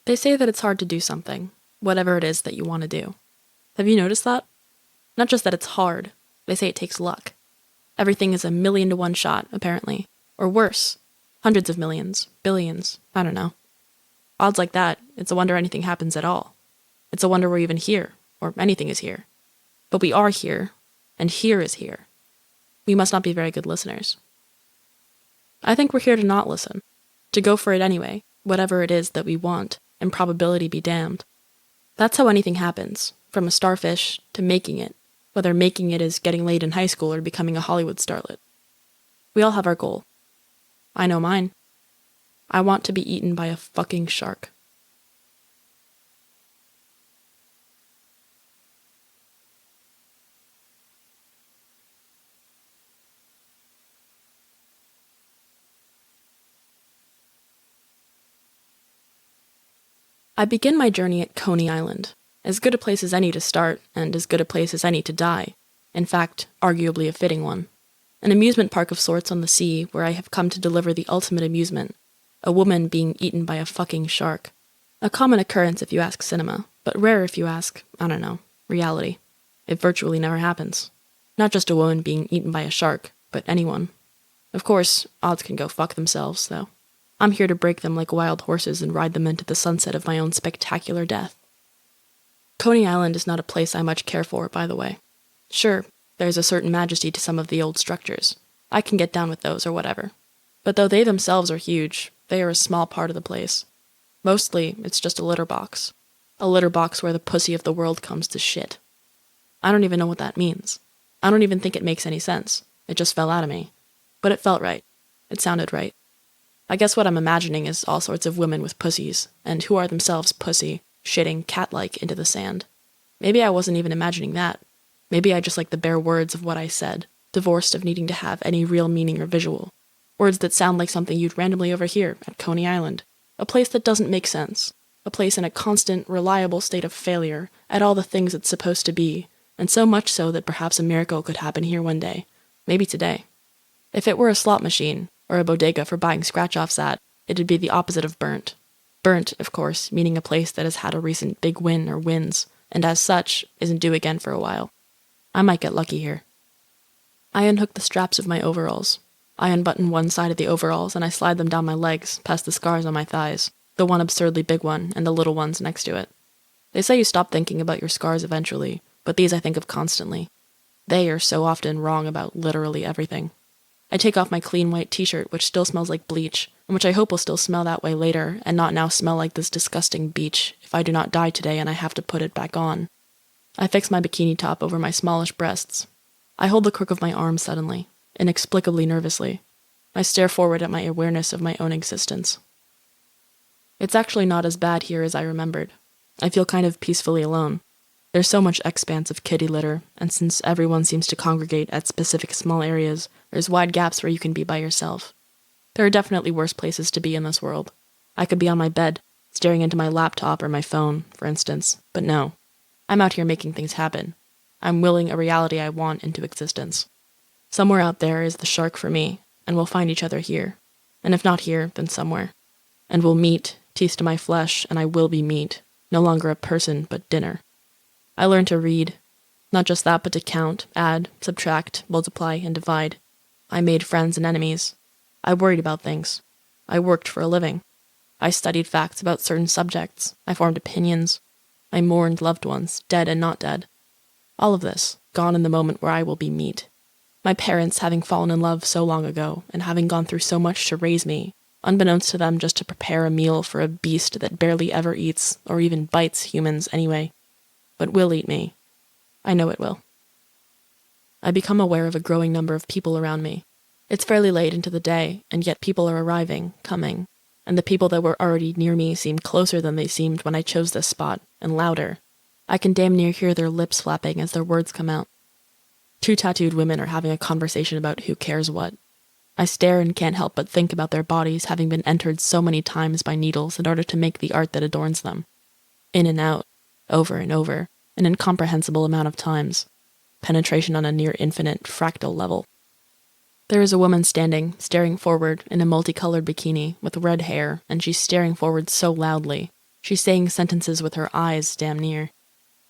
They say that it's hard to do something, whatever it is that you want to do. Have you noticed that? Not just that it's hard, they say it takes luck. Everything is a 1,000,000 to 1 shot, apparently. Or worse. Hundreds of millions, billions, I don't know. Odds like that, it's a wonder anything happens at all. It's a wonder we're even here, or anything is here. But we are here, and here is here. We must not be very good listeners. I think we're here to not listen, to go for it anyway, whatever it is that we want, and probability be damned. That's how anything happens, from a starfish to making it, whether making it is getting laid in high school or becoming a Hollywood starlet. We all have our goal. I know mine. I want to be eaten by a fucking shark. I begin my journey at Coney Island, as good a place as any to start, and as good a place as any to die. In fact, arguably a fitting one. An amusement park of sorts on the sea where I have come to deliver the ultimate amusement, a woman being eaten by a fucking shark. A common occurrence if you ask cinema, but rare if you ask, I don't know, reality. It virtually never happens. Not just a woman being eaten by a shark, but anyone. Of course, odds can go fuck themselves, though. I'm here to break them like wild horses and ride them into the sunset of my own spectacular death. Coney Island is not a place I much care for, by the way. Sure, there's a certain majesty to some of the old structures. I can get down with those or whatever. But though they themselves are huge, they are a small part of the place. Mostly, it's just a litter box. A litter box where the pussy of the world comes to shit. I don't even know what that means. I don't even think it makes any sense. It just fell out of me. But it felt right. It sounded right. I guess what I'm imagining is all sorts of women with pussies, and who are themselves pussy, shitting cat-like into the sand. Maybe I wasn't even imagining that. Maybe I just like the bare words of what I said, divorced of needing to have any real meaning or visual. Words that sound like something you'd randomly overhear at Coney Island. A place that doesn't make sense. A place in a constant, reliable state of failure at all the things it's supposed to be, and so much so that perhaps a miracle could happen here one day. Maybe today. If it were a slot machine, or a bodega for buying scratch-offs at, it'd be the opposite of burnt. Burnt, of course, meaning a place that has had a recent big win or wins, and as such, isn't due again for a while. I might get lucky here. I unhook the straps of my overalls. I unbutton one side of the overalls and I slide them down my legs, past the scars on my thighs, the one absurdly big one and the little ones next to it. They say you stop thinking about your scars eventually, but these I think of constantly. They are so often wrong about literally everything. I take off my clean white t-shirt, which still smells like bleach, and which I hope will still smell that way later, and not now smell like this disgusting beach if I do not die today and I have to put it back on. I fix my bikini top over my smallish breasts. I hold the crook of my arm suddenly, inexplicably nervously. I stare forward at my awareness of my own existence. It's actually not as bad here as I remembered. I feel kind of peacefully alone. There's so much expanse of kitty litter, and since everyone seems to congregate at specific small areas, there's wide gaps where you can be by yourself. There are definitely worse places to be in this world. I could be on my bed, staring into my laptop or my phone, for instance, but no. I'm out here making things happen. I'm willing a reality I want into existence. Somewhere out there is the shark for me, and we'll find each other here. And if not here, then somewhere. And we'll meet, teeth to my flesh, and I will be meat, no longer a person, but dinner. I learned to read. Not just that, but to count, add, subtract, multiply, and divide. I made friends and enemies. I worried about things. I worked for a living. I studied facts about certain subjects. I formed opinions. I mourned loved ones, dead and not dead. All of this, gone in the moment where I will be meat. My parents having fallen in love so long ago, and having gone through so much to raise me, unbeknownst to them just to prepare a meal for a beast that barely ever eats, or even bites humans anyway. But will eat me. I know it will. I become aware of a growing number of people around me. It's fairly late into the day, and yet people are arriving, coming, and the people that were already near me seem closer than they seemed when I chose this spot, and louder. I can damn near hear their lips flapping as their words come out. 2 tattooed women are having a conversation about who cares what. I stare and can't help but think about their bodies having been entered so many times by needles in order to make the art that adorns them. In and out, over and over, an incomprehensible amount of times. Penetration on a near infinite, fractal level. There is a woman standing, staring forward in a multicolored bikini with red hair, and she's staring forward so loudly. She's saying sentences with her eyes damn near.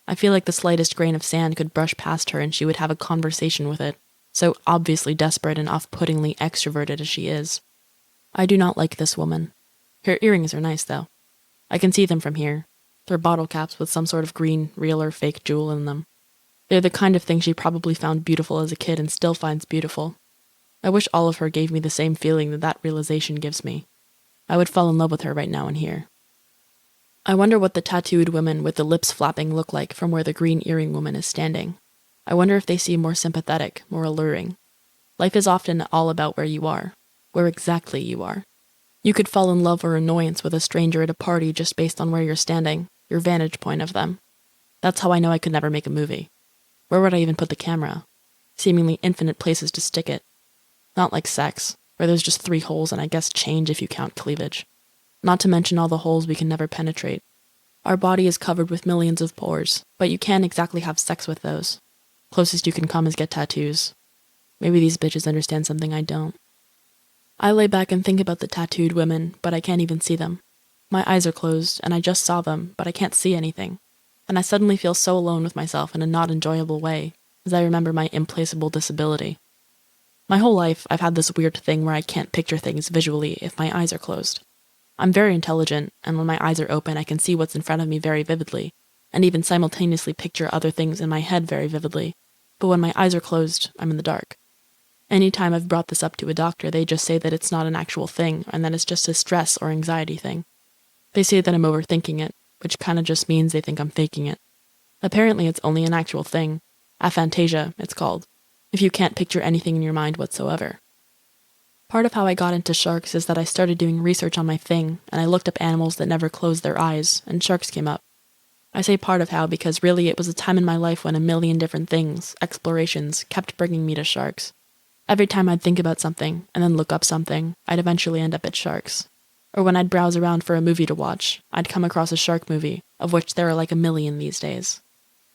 I feel like the slightest grain of sand could brush past her and she would have a conversation with it, so obviously desperate and off-puttingly extroverted as she is. I do not like this woman. Her earrings are nice, though. I can see them from here. They're bottle caps with some sort of green, real or fake jewel in them. They're the kind of thing she probably found beautiful as a kid and still finds beautiful. I wish all of her gave me the same feeling that realization gives me. I would fall in love with her right now and here. I wonder what the tattooed women with the lips flapping look like from where the green earring woman is standing. I wonder if they seem more sympathetic, more alluring. Life is often all about where you are, where exactly you are. You could fall in love or annoyance with a stranger at a party just based on where you're standing, your vantage point of them. That's how I know I could never make a movie. Where would I even put the camera? Seemingly infinite places to stick it. Not like sex, where there's just 3 holes and I guess change if you count cleavage. Not to mention all the holes we can never penetrate. Our body is covered with millions of pores, but you can't exactly have sex with those. Closest you can come is get tattoos. Maybe these bitches understand something I don't. I lay back and think about the tattooed women, but I can't even see them. My eyes are closed, and I just saw them, but I can't see anything. And I suddenly feel so alone with myself in a not enjoyable way, as I remember my implacable disability. My whole life, I've had this weird thing where I can't picture things visually if my eyes are closed. I'm very intelligent, and when my eyes are open I can see what's in front of me very vividly, and even simultaneously picture other things in my head very vividly. But when my eyes are closed, I'm in the dark. Anytime I've brought this up to a doctor, they just say that it's not an actual thing, and that it's just a stress or anxiety thing. They say that I'm overthinking it, which kinda just means they think I'm faking it. Apparently it's only an actual thing. Aphantasia, it's called. If you can't picture anything in your mind whatsoever. Part of how I got into sharks is that I started doing research on my thing, and I looked up animals that never closed their eyes, and sharks came up. I say part of how because really it was a time in my life when a million different things, explorations, kept bringing me to sharks. Every time I'd think about something, and then look up something, I'd eventually end up at sharks. Or when I'd browse around for a movie to watch, I'd come across a shark movie, of which there are like a million these days.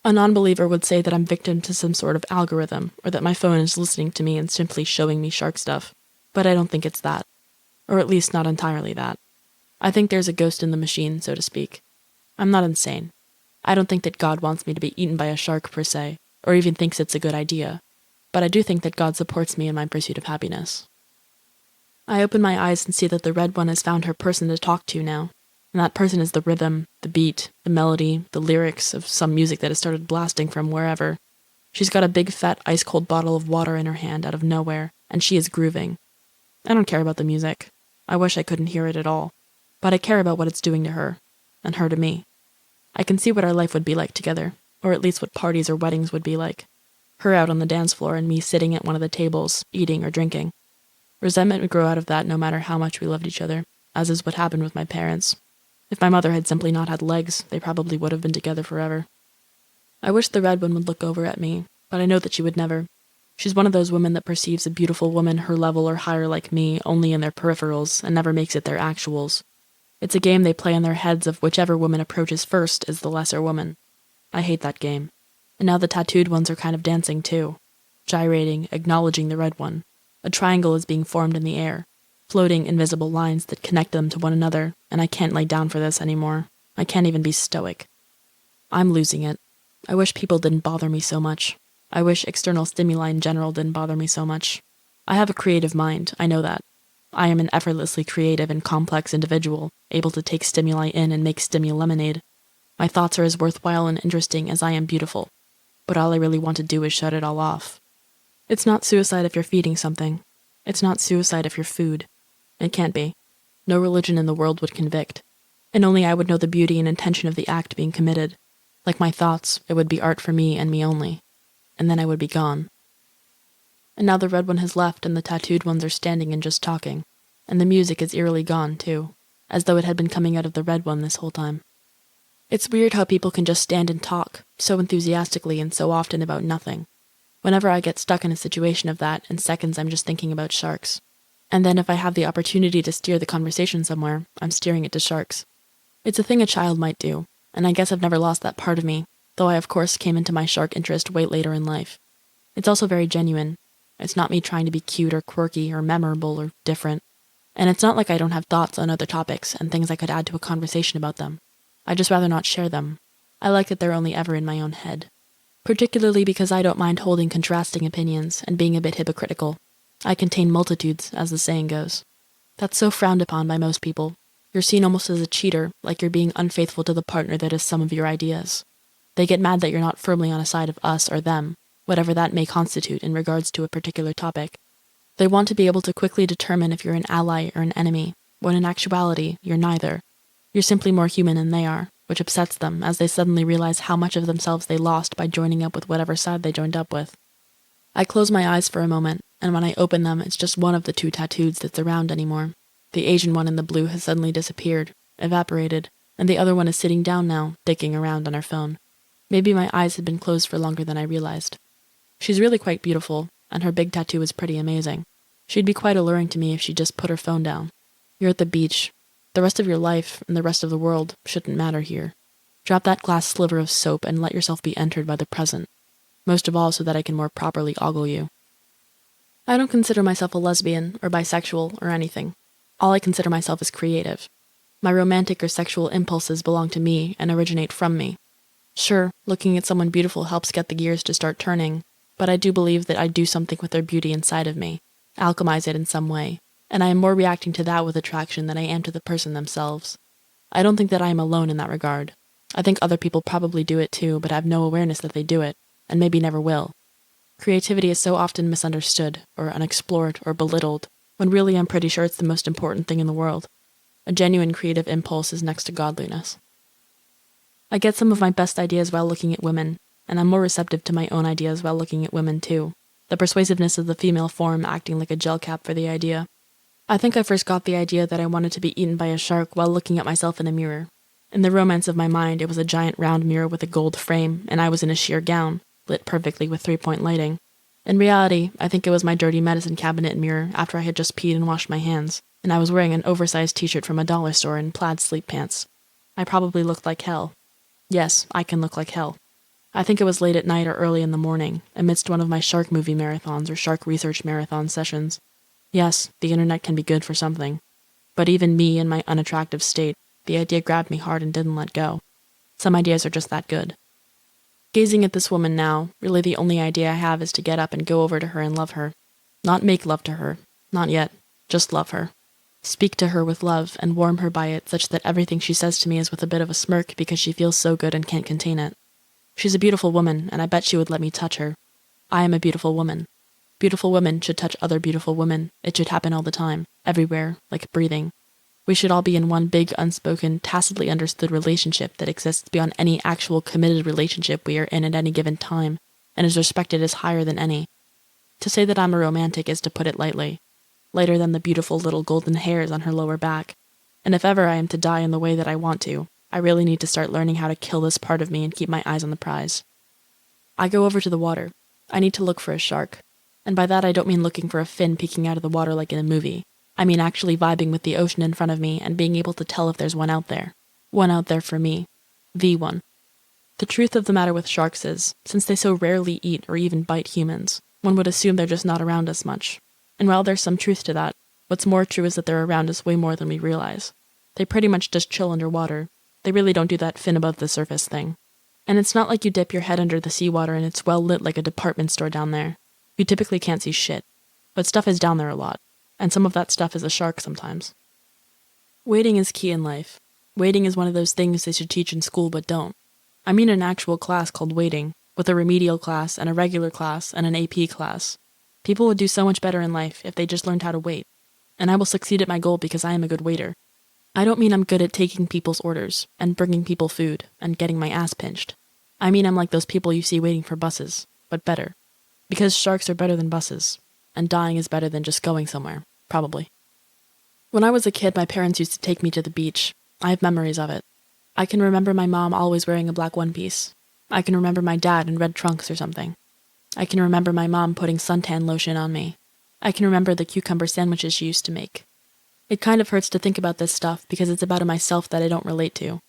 A non-believer would say that I'm victim to some sort of algorithm, or that my phone is listening to me and simply showing me shark stuff. But I don't think it's that. Or at least not entirely that. I think there's a ghost in the machine, so to speak. I'm not insane. I don't think that God wants me to be eaten by a shark per se, or even thinks it's a good idea. But I do think that God supports me in my pursuit of happiness. I open my eyes and see that the red one has found her person to talk to now. And that person is the rhythm, the beat, the melody, the lyrics of some music that has started blasting from wherever. She's got a big fat ice-cold bottle of water in her hand out of nowhere, and she is grooving. I don't care about the music. I wish I couldn't hear it at all. But I care about what it's doing to her, and her to me. I can see what our life would be like together, or at least what parties or weddings would be like. Her out on the dance floor and me sitting at one of the tables, eating or drinking. Resentment would grow out of that no matter how much we loved each other, as is what happened with my parents. If my mother had simply not had legs, they probably would have been together forever. I wish the red one would look over at me, but I know that she would never. She's one of those women that perceives a beautiful woman her level or higher like me only in their peripherals and never makes it their actuals. It's a game they play in their heads of whichever woman approaches first is the lesser woman. I hate that game. And now the tattooed ones are kind of dancing too. Gyrating, acknowledging the red one. A triangle is being formed in the air. Floating invisible lines that connect them to one another, and I can't lay down for this anymore. I can't even be stoic. I'm losing it. I wish people didn't bother me so much. I wish external stimuli in general didn't bother me so much. I have a creative mind, I know that. I am an effortlessly creative and complex individual, able to take stimuli in and make lemonade. My thoughts are as worthwhile and interesting as I am beautiful. But all I really want to do is shut it all off. It's not suicide if you're feeding something. It's not suicide if you're food. It can't be. No religion in the world would convict. And only I would know the beauty and intention of the act being committed. Like my thoughts, it would be art for me and me only. And then I would be gone. And now the red one has left and the tattooed ones are standing and just talking. And the music is eerily gone, too, as though it had been coming out of the red one this whole time. It's weird how people can just stand and talk, so enthusiastically and so often about nothing. Whenever I get stuck in a situation of that, in seconds I'm just thinking about sharks. And then if I have the opportunity to steer the conversation somewhere, I'm steering it to sharks. It's a thing a child might do, and I guess I've never lost that part of me, though I of course came into my shark interest way later in life. It's also very genuine. It's not me trying to be cute or quirky or memorable or different. And it's not like I don't have thoughts on other topics and things I could add to a conversation about them. I'd just rather not share them. I like that they're only ever in my own head. Particularly because I don't mind holding contrasting opinions and being a bit hypocritical. I contain multitudes, as the saying goes. That's so frowned upon by most people. You're seen almost as a cheater, like you're being unfaithful to the partner that is some of your ideas. They get mad that you're not firmly on a side of us or them, whatever that may constitute in regards to a particular topic. They want to be able to quickly determine if you're an ally or an enemy, when in actuality, you're neither. You're simply more human than they are, which upsets them as they suddenly realize how much of themselves they lost by joining up with whatever side they joined up with. I close my eyes for a moment, and when I open them, it's just one of the two tattoos that's around anymore. The Asian one in the blue has suddenly disappeared, evaporated, and the other one is sitting down now, digging around on her phone. Maybe my eyes had been closed for longer than I realized. She's really quite beautiful, and her big tattoo is pretty amazing. She'd be quite alluring to me if she just put her phone down. You're at the beach. The rest of your life, and the rest of the world, shouldn't matter here. Drop that glass sliver of soap and let yourself be entered by the present. Most of all so that I can more properly ogle you. I don't consider myself a lesbian, or bisexual, or anything. All I consider myself is creative. My romantic or sexual impulses belong to me and originate from me. Sure, looking at someone beautiful helps get the gears to start turning, but I do believe that I do something with their beauty inside of me, alchemize it in some way, and I am more reacting to that with attraction than I am to the person themselves. I don't think that I am alone in that regard. I think other people probably do it too, but have no awareness that they do it, and maybe never will. Creativity is so often misunderstood, or unexplored, or belittled, when really I'm pretty sure it's the most important thing in the world. A genuine creative impulse is next to godliness. I get some of my best ideas while looking at women, and I'm more receptive to my own ideas while looking at women too, the persuasiveness of the female form acting like a gel cap for the idea. I think I first got the idea that I wanted to be eaten by a shark while looking at myself in a mirror. In the romance of my mind, it was a giant round mirror with a gold frame, and I was in a sheer gown, lit perfectly with 3-point lighting. In reality, I think it was my dirty medicine cabinet mirror after I had just peed and washed my hands, and I was wearing an oversized t-shirt from a dollar store and plaid sleep pants. I probably looked like hell. Yes, I can look like hell. I think it was late at night or early in the morning, amidst one of my shark movie marathons or shark research marathon sessions. Yes, the internet can be good for something. But even me in my unattractive state, the idea grabbed me hard and didn't let go. Some ideas are just that good. Gazing at this woman now, really the only idea I have is to get up and go over to her and love her. Not make love to her. Not yet. Just love her. Speak to her with love and warm her by it such that everything she says to me is with a bit of a smirk because she feels so good and can't contain it. She's a beautiful woman, and I bet she would let me touch her. I am a beautiful woman. Beautiful women should touch other beautiful women. It should happen all the time, everywhere, like breathing. We should all be in one big, unspoken, tacitly understood relationship that exists beyond any actual committed relationship we are in at any given time, and is respected as higher than any. To say that I'm a romantic is to put it lightly. Lighter than the beautiful little golden hairs on her lower back. And if ever I am to die in the way that I want to, I really need to start learning how to kill this part of me and keep my eyes on the prize. I go over to the water. I need to look for a shark. And by that I don't mean looking for a fin peeking out of the water like in a movie. I mean actually vibing with the ocean in front of me and being able to tell if there's one out there. One out there for me. The one. The truth of the matter with sharks is, since they so rarely eat or even bite humans, one would assume they're just not around us much. And while there's some truth to that, what's more true is that they're around us way more than we realize. They pretty much just chill underwater. They really don't do that fin above the surface thing. And it's not like you dip your head under the seawater and it's well lit like a department store down there. You typically can't see shit. But stuff is down there a lot. And some of that stuff is a shark sometimes. Waiting is key in life. Waiting is one of those things they should teach in school but don't. I mean an actual class called waiting, with a remedial class and a regular class and an AP class. People would do so much better in life if they just learned how to wait. And I will succeed at my goal because I am a good waiter. I don't mean I'm good at taking people's orders, and bringing people food, and getting my ass pinched. I mean I'm like those people you see waiting for buses, but better. Because sharks are better than buses, and dying is better than just going somewhere, probably. When I was a kid, my parents used to take me to the beach. I have memories of it. I can remember my mom always wearing a black one-piece. I can remember my dad in red trunks or something. I can remember my mom putting suntan lotion on me. I can remember the cucumber sandwiches she used to make. It kind of hurts to think about this stuff because it's about a myself that I don't relate to.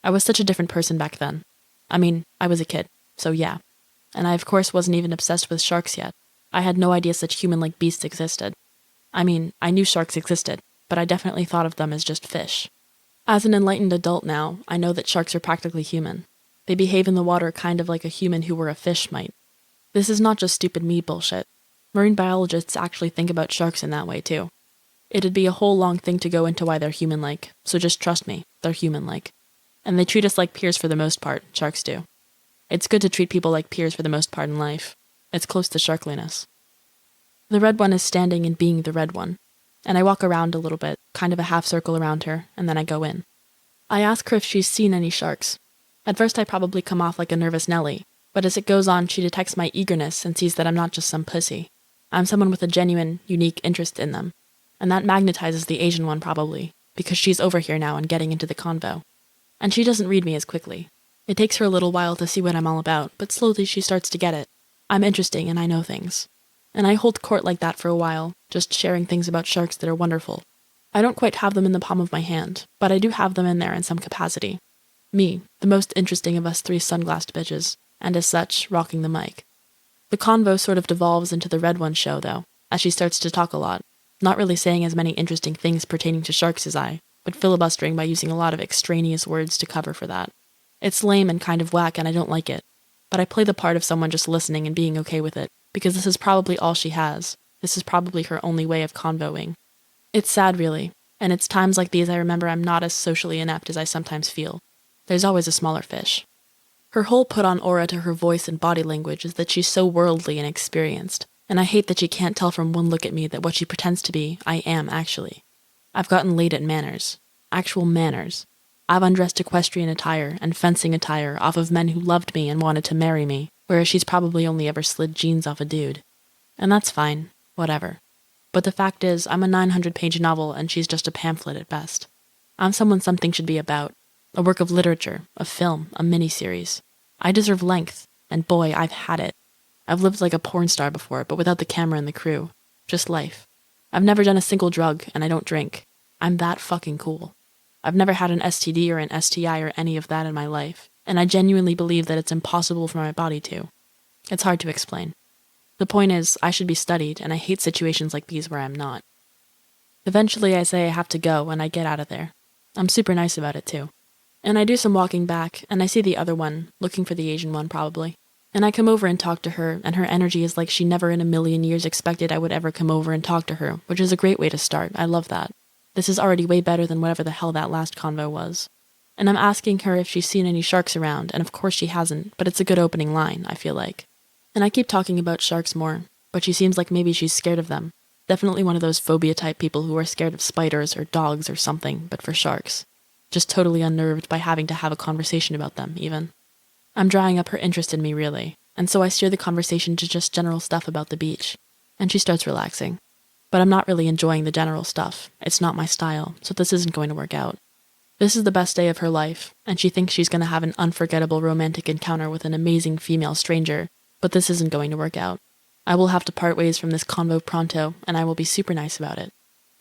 I was such a different person back then. I mean, I was a kid, so yeah. And I of course wasn't even obsessed with sharks yet. I had no idea such human-like beasts existed. I mean, I knew sharks existed, but I definitely thought of them as just fish. As an enlightened adult now, I know that sharks are practically human. They behave in the water kind of like a human who were a fish might. This is not just stupid me bullshit. Marine biologists actually think about sharks in that way too. It'd be a whole long thing to go into why they're human-like, so just trust me, they're human-like. And they treat us like peers for the most part, sharks do. It's good to treat people like peers for the most part in life. It's close to sharkliness. The red one is standing and being the red one, and I walk around a little bit, kind of a half circle around her, and then I go in. I ask her if she's seen any sharks. At first I probably come off like a nervous Nelly, but as it goes on she detects my eagerness and sees that I'm not just some pussy. I'm someone with a genuine, unique interest in them. And that magnetizes the Asian one probably, because she's over here now and getting into the convo. And she doesn't read me as quickly. It takes her a little while to see what I'm all about, but slowly she starts to get it. I'm interesting and I know things. And I hold court like that for a while, just sharing things about sharks that are wonderful. I don't quite have them in the palm of my hand, but I do have them in there in some capacity. Me, the most interesting of us three sunglassed bitches, and as such, rocking the mic. The convo sort of devolves into the red one show, though, as she starts to talk a lot, not really saying as many interesting things pertaining to sharks as I, but filibustering by using a lot of extraneous words to cover for that. It's lame and kind of whack and I don't like it, but I play the part of someone just listening and being okay with it, because this is probably all she has. This is probably her only way of convoing. It's sad, really, and it's times like these I remember I'm not as socially inept as I sometimes feel. There's always a smaller fish. Her whole put-on aura to her voice and body language is that she's so worldly and experienced, and I hate that she can't tell from one look at me that what she pretends to be, I am actually. I've gotten laid at manners. Actual manners. I've undressed equestrian attire and fencing attire off of men who loved me and wanted to marry me, whereas she's probably only ever slid jeans off a dude. And that's fine. Whatever. But the fact is, I'm a 900-page novel and she's just a pamphlet at best. I'm someone something should be about. A work of literature, a film, a miniseries. I deserve length, and boy, I've had it. I've lived like a porn star before, but without the camera and the crew. Just life. I've never done a single drug, and I don't drink. I'm that fucking cool. I've never had an STD or an STI or any of that in my life, and I genuinely believe that it's impossible for my body to. It's hard to explain. The point is, I should be studied, and I hate situations like these where I'm not. Eventually I say I have to go, and I get out of there. I'm super nice about it, too. And I do some walking back, and I see the other one, looking for the Asian one probably. And I come over and talk to her, and her energy is like she never in a million years expected I would ever come over and talk to her, which is a great way to start. I love that. This is already way better than whatever the hell that last convo was. And I'm asking her if she's seen any sharks around, and of course she hasn't, but it's a good opening line, I feel like. And I keep talking about sharks more, but she seems like maybe she's scared of them. Definitely one of those phobia-type people who are scared of spiders or dogs or something, but for sharks. Just totally unnerved by having to have a conversation about them, even. I'm drying up her interest in me, really, and so I steer the conversation to just general stuff about the beach, and she starts relaxing. But I'm not really enjoying the general stuff. It's not my style, so this isn't going to work out. This is the best day of her life, and she thinks she's going to have an unforgettable romantic encounter with an amazing female stranger, but this isn't going to work out. I will have to part ways from this convo pronto, and I will be super nice about it.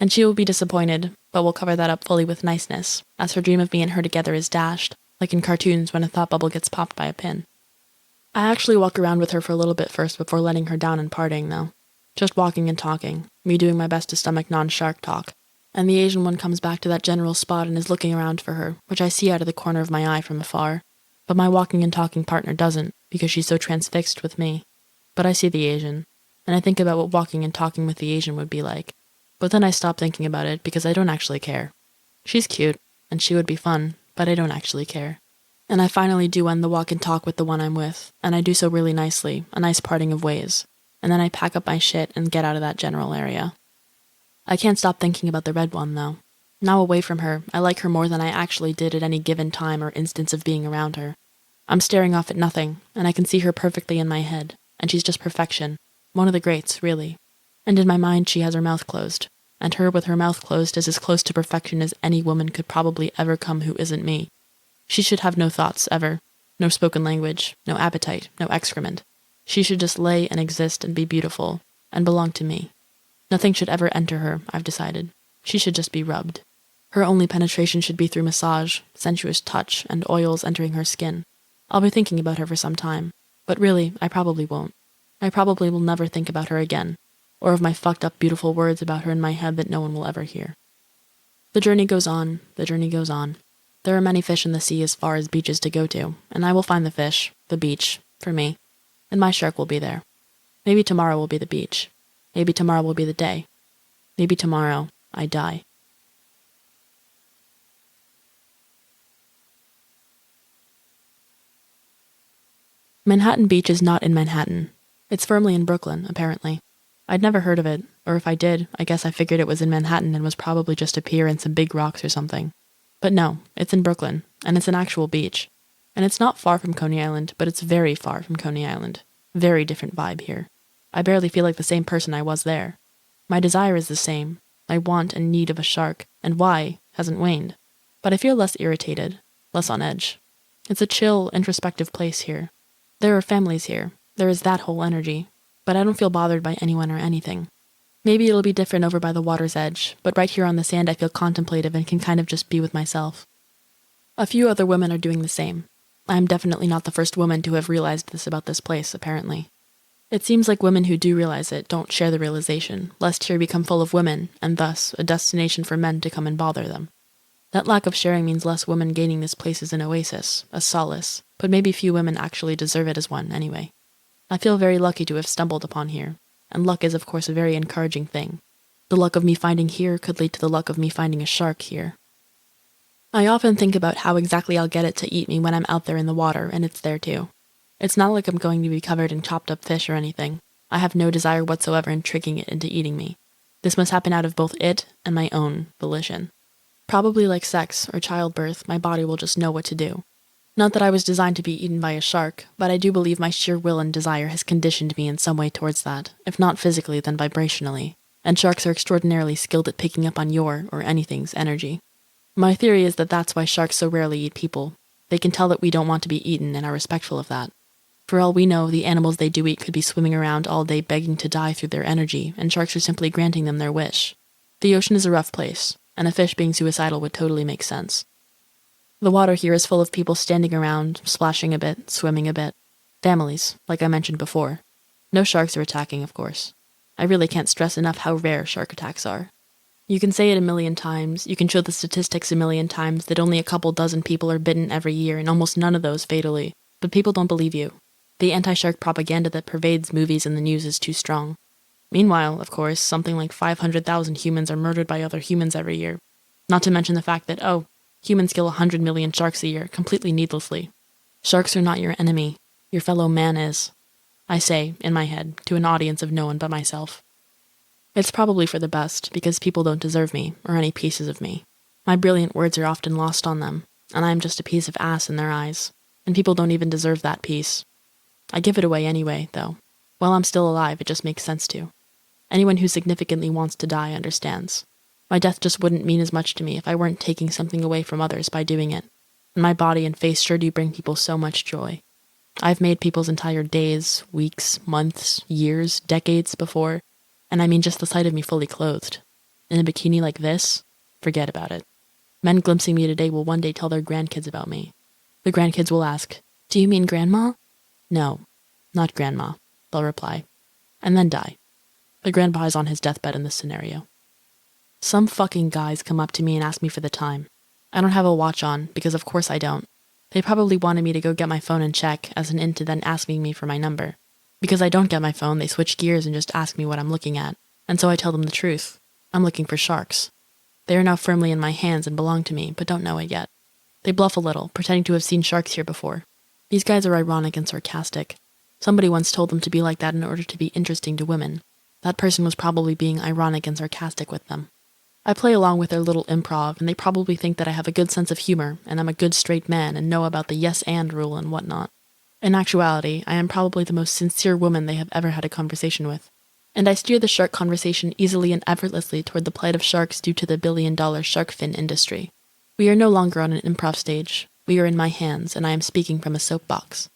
And she will be disappointed, but we'll cover that up fully with niceness, as her dream of me and her together is dashed, like in cartoons when a thought bubble gets popped by a pin. I actually walk around with her for a little bit first before letting her down and parting, though. Just walking and talking, me doing my best to stomach non-shark talk, and the Asian one comes back to that general spot and is looking around for her, which I see out of the corner of my eye from afar. But my walking and talking partner doesn't, because she's so transfixed with me. But I see the Asian, and I think about what walking and talking with the Asian would be like. But then I stop thinking about it because I don't actually care. She's cute, and she would be fun, but I don't actually care. And I finally do end the walk and talk with the one I'm with, and I do so really nicely, a nice parting of ways. And then I pack up my shit and get out of that general area. I can't stop thinking about the red one, though. Now away from her, I like her more than I actually did at any given time or instance of being around her. I'm staring off at nothing, and I can see her perfectly in my head, and she's just perfection. One of the greats, really. And in my mind she has her mouth closed, and her with her mouth closed is as close to perfection as any woman could probably ever come who isn't me. She should have no thoughts, ever. No spoken language, no appetite, no excrement. She should just lay and exist and be beautiful, and belong to me. Nothing should ever enter her, I've decided. She should just be rubbed. Her only penetration should be through massage, sensuous touch, and oils entering her skin. I'll be thinking about her for some time, but really, I probably won't. I probably will never think about her again, or of my fucked up beautiful words about her in my head that no one will ever hear. The journey goes on, the journey goes on. There are many fish in the sea as far as beaches to go to, and I will find the fish, the beach, for me. And my shark will be there. Maybe tomorrow will be the beach. Maybe tomorrow will be the day. Maybe tomorrow I die. Manhattan Beach is not in Manhattan. It's firmly in Brooklyn, apparently. I'd never heard of it, or if I did, I guess I figured it was in Manhattan and was probably just a pier and some big rocks or something. But no, it's in Brooklyn, and it's an actual beach. And it's not far from Coney Island, but it's very far from Coney Island. Very different vibe here. I barely feel like the same person I was there. My desire is the same. My want and need of a shark, and why, hasn't waned. But I feel less irritated, less on edge. It's a chill, introspective place here. There are families here. There is that whole energy. But I don't feel bothered by anyone or anything. Maybe it'll be different over by the water's edge, but right here on the sand I feel contemplative and can kind of just be with myself. A few other women are doing the same. I am definitely not the first woman to have realized this about this place, apparently. It seems like women who do realize it don't share the realization, lest here become full of women, and thus a destination for men to come and bother them. That lack of sharing means less women gaining this place as an oasis, a solace, but maybe few women actually deserve it as one, anyway. I feel very lucky to have stumbled upon here, and luck is of course a very encouraging thing. The luck of me finding here could lead to the luck of me finding a shark here. I often think about how exactly I'll get it to eat me when I'm out there in the water, and it's there too. It's not like I'm going to be covered in chopped up fish or anything. I have no desire whatsoever in tricking it into eating me. This must happen out of both it and my own volition. Probably like sex or childbirth, my body will just know what to do. Not that I was designed to be eaten by a shark, but I do believe my sheer will and desire has conditioned me in some way towards that, if not physically then vibrationally, and sharks are extraordinarily skilled at picking up on your, or anything's, energy. My theory is that that's why sharks so rarely eat people. They can tell that we don't want to be eaten and are respectful of that. For all we know, the animals they do eat could be swimming around all day begging to die through their energy, and sharks are simply granting them their wish. The ocean is a rough place, and a fish being suicidal would totally make sense. The water here is full of people standing around, splashing a bit, swimming a bit. Families, like I mentioned before. No sharks are attacking, of course. I really can't stress enough how rare shark attacks are. You can say it a million times, you can show the statistics a million times that only a couple dozen people are bitten every year and almost none of those fatally, but people don't believe you. The anti-shark propaganda that pervades movies and the news is too strong. Meanwhile, of course, something like 500,000 humans are murdered by other humans every year. Not to mention the fact that, humans kill 100 million sharks a year, completely needlessly. Sharks are not your enemy. Your fellow man is. I say, in my head, to an audience of no one but myself. It's probably for the best, because people don't deserve me, or any pieces of me. My brilliant words are often lost on them, and I am just a piece of ass in their eyes, and people don't even deserve that piece. I give it away anyway, though. While I'm still alive, it just makes sense to. Anyone who significantly wants to die understands. My death just wouldn't mean as much to me if I weren't taking something away from others by doing it. And my body and face sure do bring people so much joy. I've made people's entire days, weeks, months, years, decades before, and I mean just the sight of me fully clothed. In a bikini like this? Forget about it. Men glimpsing me today will one day tell their grandkids about me. The grandkids will ask, "Do you mean Grandma?" "No, not Grandma," they'll reply, and then die. The grandpa is on his deathbed in this scenario. Some fucking guys come up to me and ask me for the time. I don't have a watch on, because of course I don't. They probably wanted me to go get my phone and check, as an in to then asking me for my number. Because I don't get my phone, they switch gears and just ask me what I'm looking at, and so I tell them the truth. I'm looking for sharks. They are now firmly in my hands and belong to me, but don't know it yet. They bluff a little, pretending to have seen sharks here before. These guys are ironic and sarcastic. Somebody once told them to be like that in order to be interesting to women. That person was probably being ironic and sarcastic with them. I play along with their little improv, and they probably think that I have a good sense of humor, and I'm a good straight man, and know about the yes and rule and whatnot. In actuality, I am probably the most sincere woman they have ever had a conversation with. And I steer the shark conversation easily and effortlessly toward the plight of sharks due to the billion-dollar shark fin industry. We are no longer on an improv stage. We are in my hands, and I am speaking from a soapbox.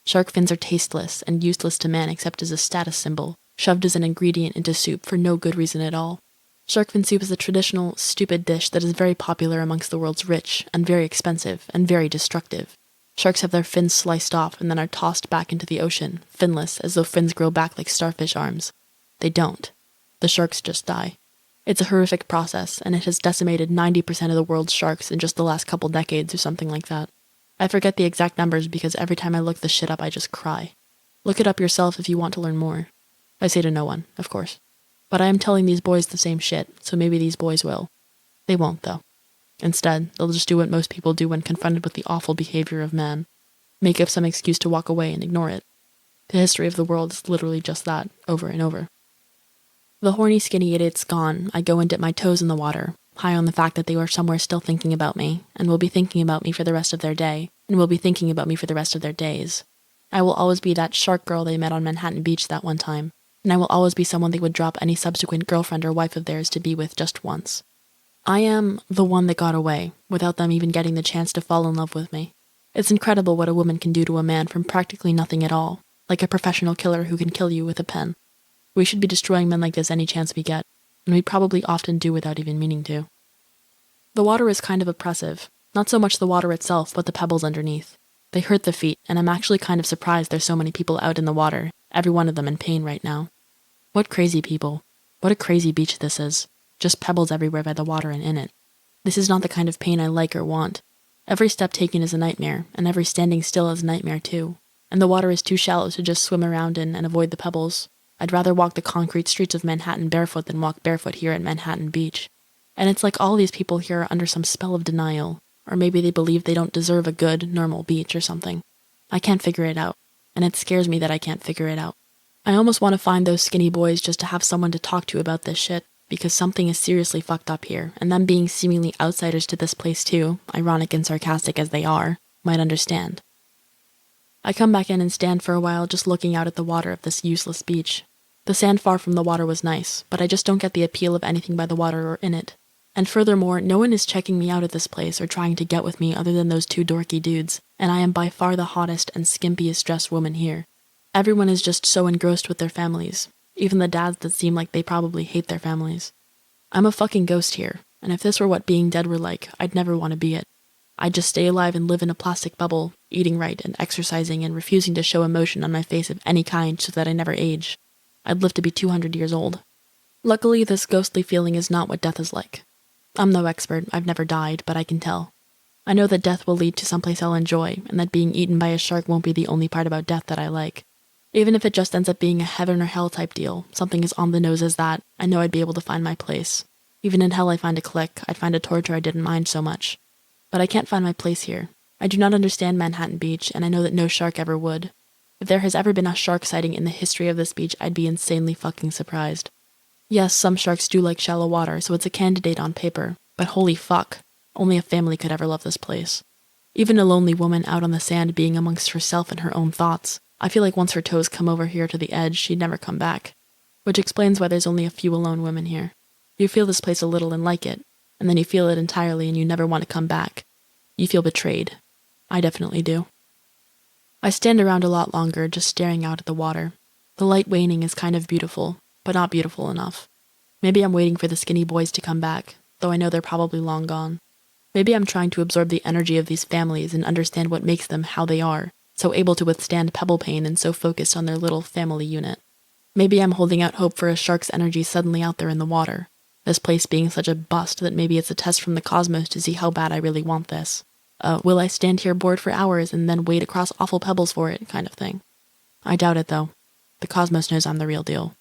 Shark fins are tasteless and useless to man except as a status symbol, shoved as an ingredient into soup for no good reason at all. Shark fin soup is a traditional, stupid dish that is very popular amongst the world's rich, and very expensive, and very destructive. Sharks have their fins sliced off and then are tossed back into the ocean, finless, as though fins grow back like starfish arms. They don't. The sharks just die. It's a horrific process, and it has decimated 90% of the world's sharks in just the last couple decades or something like that. I forget the exact numbers because every time I look this shit up I just cry. Look it up yourself if you want to learn more. I say to no one, of course. But I am telling these boys the same shit, so maybe these boys will. They won't, though. Instead, they'll just do what most people do when confronted with the awful behavior of man. Make up some excuse to walk away and ignore it. The history of the world is literally just that, over and over. The horny skinny idiot's gone. I go and dip my toes in the water, high on the fact that they were somewhere still thinking about me, and will be thinking about me for the rest of their day, and will be thinking about me for the rest of their days. I will always be that shark girl they met on Manhattan Beach that one time, and I will always be someone they would drop any subsequent girlfriend or wife of theirs to be with just once. I am the one that got away, without them even getting the chance to fall in love with me. It's incredible what a woman can do to a man from practically nothing at all, like a professional killer who can kill you with a pen. We should be destroying men like this any chance we get, and we probably often do without even meaning to. The water is kind of oppressive, not so much the water itself, but the pebbles underneath. They hurt the feet, and I'm actually kind of surprised there's so many people out in the water, every one of them in pain right now. What crazy people. What a crazy beach this is. Just pebbles everywhere by the water and in it. This is not the kind of pain I like or want. Every step taken is a nightmare, and every standing still is a nightmare too. And the water is too shallow to just swim around in and avoid the pebbles. I'd rather walk the concrete streets of Manhattan barefoot than walk barefoot here at Manhattan Beach. And it's like all these people here are under some spell of denial, or maybe they believe they don't deserve a good, normal beach or something. I can't figure it out, and it scares me that I can't figure it out. I almost want to find those skinny boys just to have someone to talk to about this shit, because something is seriously fucked up here, and them being seemingly outsiders to this place too, ironic and sarcastic as they are, might understand. I come back in and stand for a while just looking out at the water of this useless beach. The sand far from the water was nice, but I just don't get the appeal of anything by the water or in it. And furthermore, no one is checking me out at this place or trying to get with me other than those two dorky dudes, and I am by far the hottest and skimpiest dressed woman here. Everyone is just so engrossed with their families, even the dads that seem like they probably hate their families. I'm a fucking ghost here, and if this were what being dead were like, I'd never want to be it. I'd just stay alive and live in a plastic bubble, eating right and exercising and refusing to show emotion on my face of any kind so that I never age. I'd live to be 200 years old. Luckily, this ghostly feeling is not what death is like. I'm no expert, I've never died, but I can tell. I know that death will lead to someplace I'll enjoy, and that being eaten by a shark won't be the only part about death that I like. Even if it just ends up being a heaven or hell type deal, something as on the nose as that, I know I'd be able to find my place. Even in hell I find a click, I'd find a torture I didn't mind so much. But I can't find my place here. I do not understand Manhattan Beach, and I know that no shark ever would. If there has ever been a shark sighting in the history of this beach, I'd be insanely fucking surprised. Yes, some sharks do like shallow water, so it's a candidate on paper, but holy fuck, only a family could ever love this place. Even a lonely woman out on the sand being amongst herself and her own thoughts, I feel like once her toes come over here to the edge, she'd never come back. Which explains why there's only a few alone women here. You feel this place a little and like it, and then you feel it entirely and you never want to come back. You feel betrayed. I definitely do. I stand around a lot longer, just staring out at the water. The light waning is kind of beautiful, but not beautiful enough. Maybe I'm waiting for the skinny boys to come back, though I know they're probably long gone. Maybe I'm trying to absorb the energy of these families and understand what makes them how they are, so able to withstand pebble pain and so focused on their little family unit. Maybe I'm holding out hope for a shark's energy suddenly out there in the water, this place being such a bust that maybe it's a test from the cosmos to see how bad I really want this. Will I stand here bored for hours and then wade across awful pebbles for it kind of thing. I doubt it though. The cosmos knows I'm the real deal.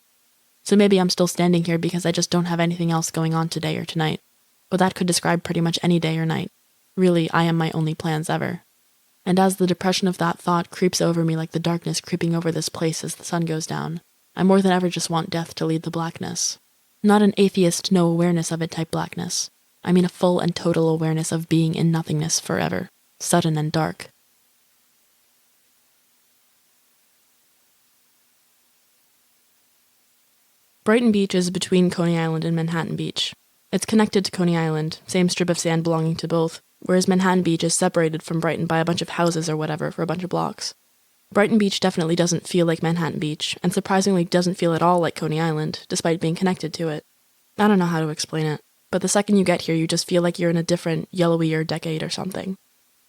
So maybe I'm still standing here because I just don't have anything else going on today or tonight. But that could describe pretty much any day or night. Really, I am my only plans ever. And as the depression of that thought creeps over me like the darkness creeping over this place as the sun goes down, I more than ever just want death to lead the blackness. Not an atheist, no awareness of it type blackness. I mean a full and total awareness of being in nothingness forever, sudden and dark. Brighton Beach is between Coney Island and Manhattan Beach. It's connected to Coney Island, same strip of sand belonging to both, whereas Manhattan Beach is separated from Brighton by a bunch of houses or whatever for a bunch of blocks. Brighton Beach definitely doesn't feel like Manhattan Beach, and surprisingly doesn't feel at all like Coney Island, despite being connected to it. I don't know how to explain it, but the second you get here you just feel like you're in a different, yellowier decade or something.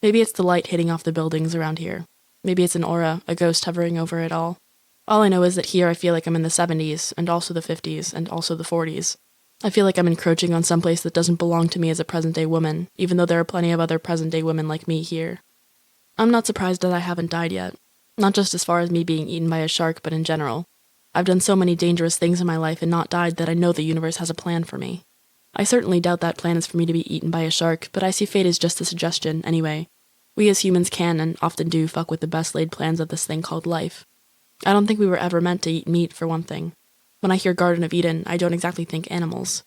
Maybe it's the light hitting off the buildings around here. Maybe it's an aura, a ghost hovering over it all. All I know is that here I feel like I'm in the 70s, and also the 50s, and also the 40s. I feel like I'm encroaching on some place that doesn't belong to me as a present-day woman, even though there are plenty of other present-day women like me here. I'm not surprised that I haven't died yet. Not just as far as me being eaten by a shark, but in general. I've done so many dangerous things in my life and not died that I know the universe has a plan for me. I certainly doubt that plan is for me to be eaten by a shark, but I see fate as just a suggestion, anyway. We as humans can, and often do, fuck with the best laid plans of this thing called life. I don't think we were ever meant to eat meat, for one thing. When I hear Garden of Eden, I don't exactly think animals.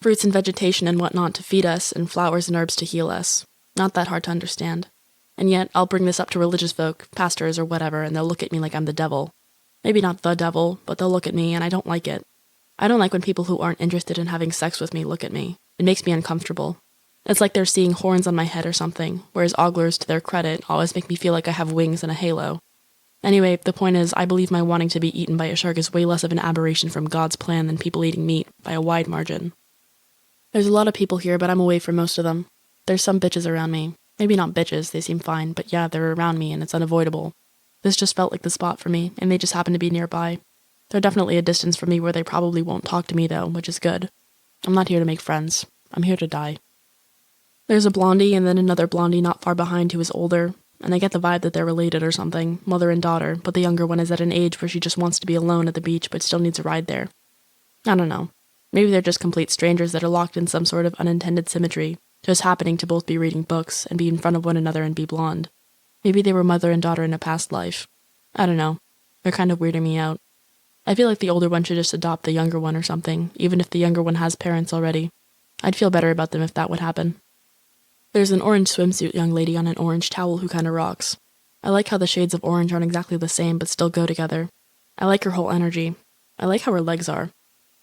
Fruits and vegetation and whatnot to feed us, and flowers and herbs to heal us. Not that hard to understand. And yet, I'll bring this up to religious folk, pastors or whatever, and they'll look at me like I'm the devil. Maybe not the devil, but they'll look at me, and I don't like it. I don't like when people who aren't interested in having sex with me look at me. It makes me uncomfortable. It's like they're seeing horns on my head or something, whereas oglers, to their credit, always make me feel like I have wings and a halo. Anyway, the point is, I believe my wanting to be eaten by a shark is way less of an aberration from God's plan than people eating meat, by a wide margin. There's a lot of people here, but I'm away from most of them. There's some bitches around me. Maybe not bitches, they seem fine, but yeah, they're around me and it's unavoidable. This just felt like the spot for me, and they just happen to be nearby. They're definitely a distance from me where they probably won't talk to me though, which is good. I'm not here to make friends. I'm here to die. There's a blondie and then another blondie not far behind who is older, and I get the vibe that they're related or something, mother and daughter, but the younger one is at an age where she just wants to be alone at the beach but still needs a ride there. I don't know. Maybe they're just complete strangers that are locked in some sort of unintended symmetry, just happening to both be reading books and be in front of one another and be blonde. Maybe they were mother and daughter in a past life. I don't know. They're kind of weirding me out. I feel like the older one should just adopt the younger one or something, even if the younger one has parents already. I'd feel better about them if that would happen. There's an orange swimsuit young lady on an orange towel who kinda rocks. I like how the shades of orange aren't exactly the same but still go together. I like her whole energy. I like how her legs are.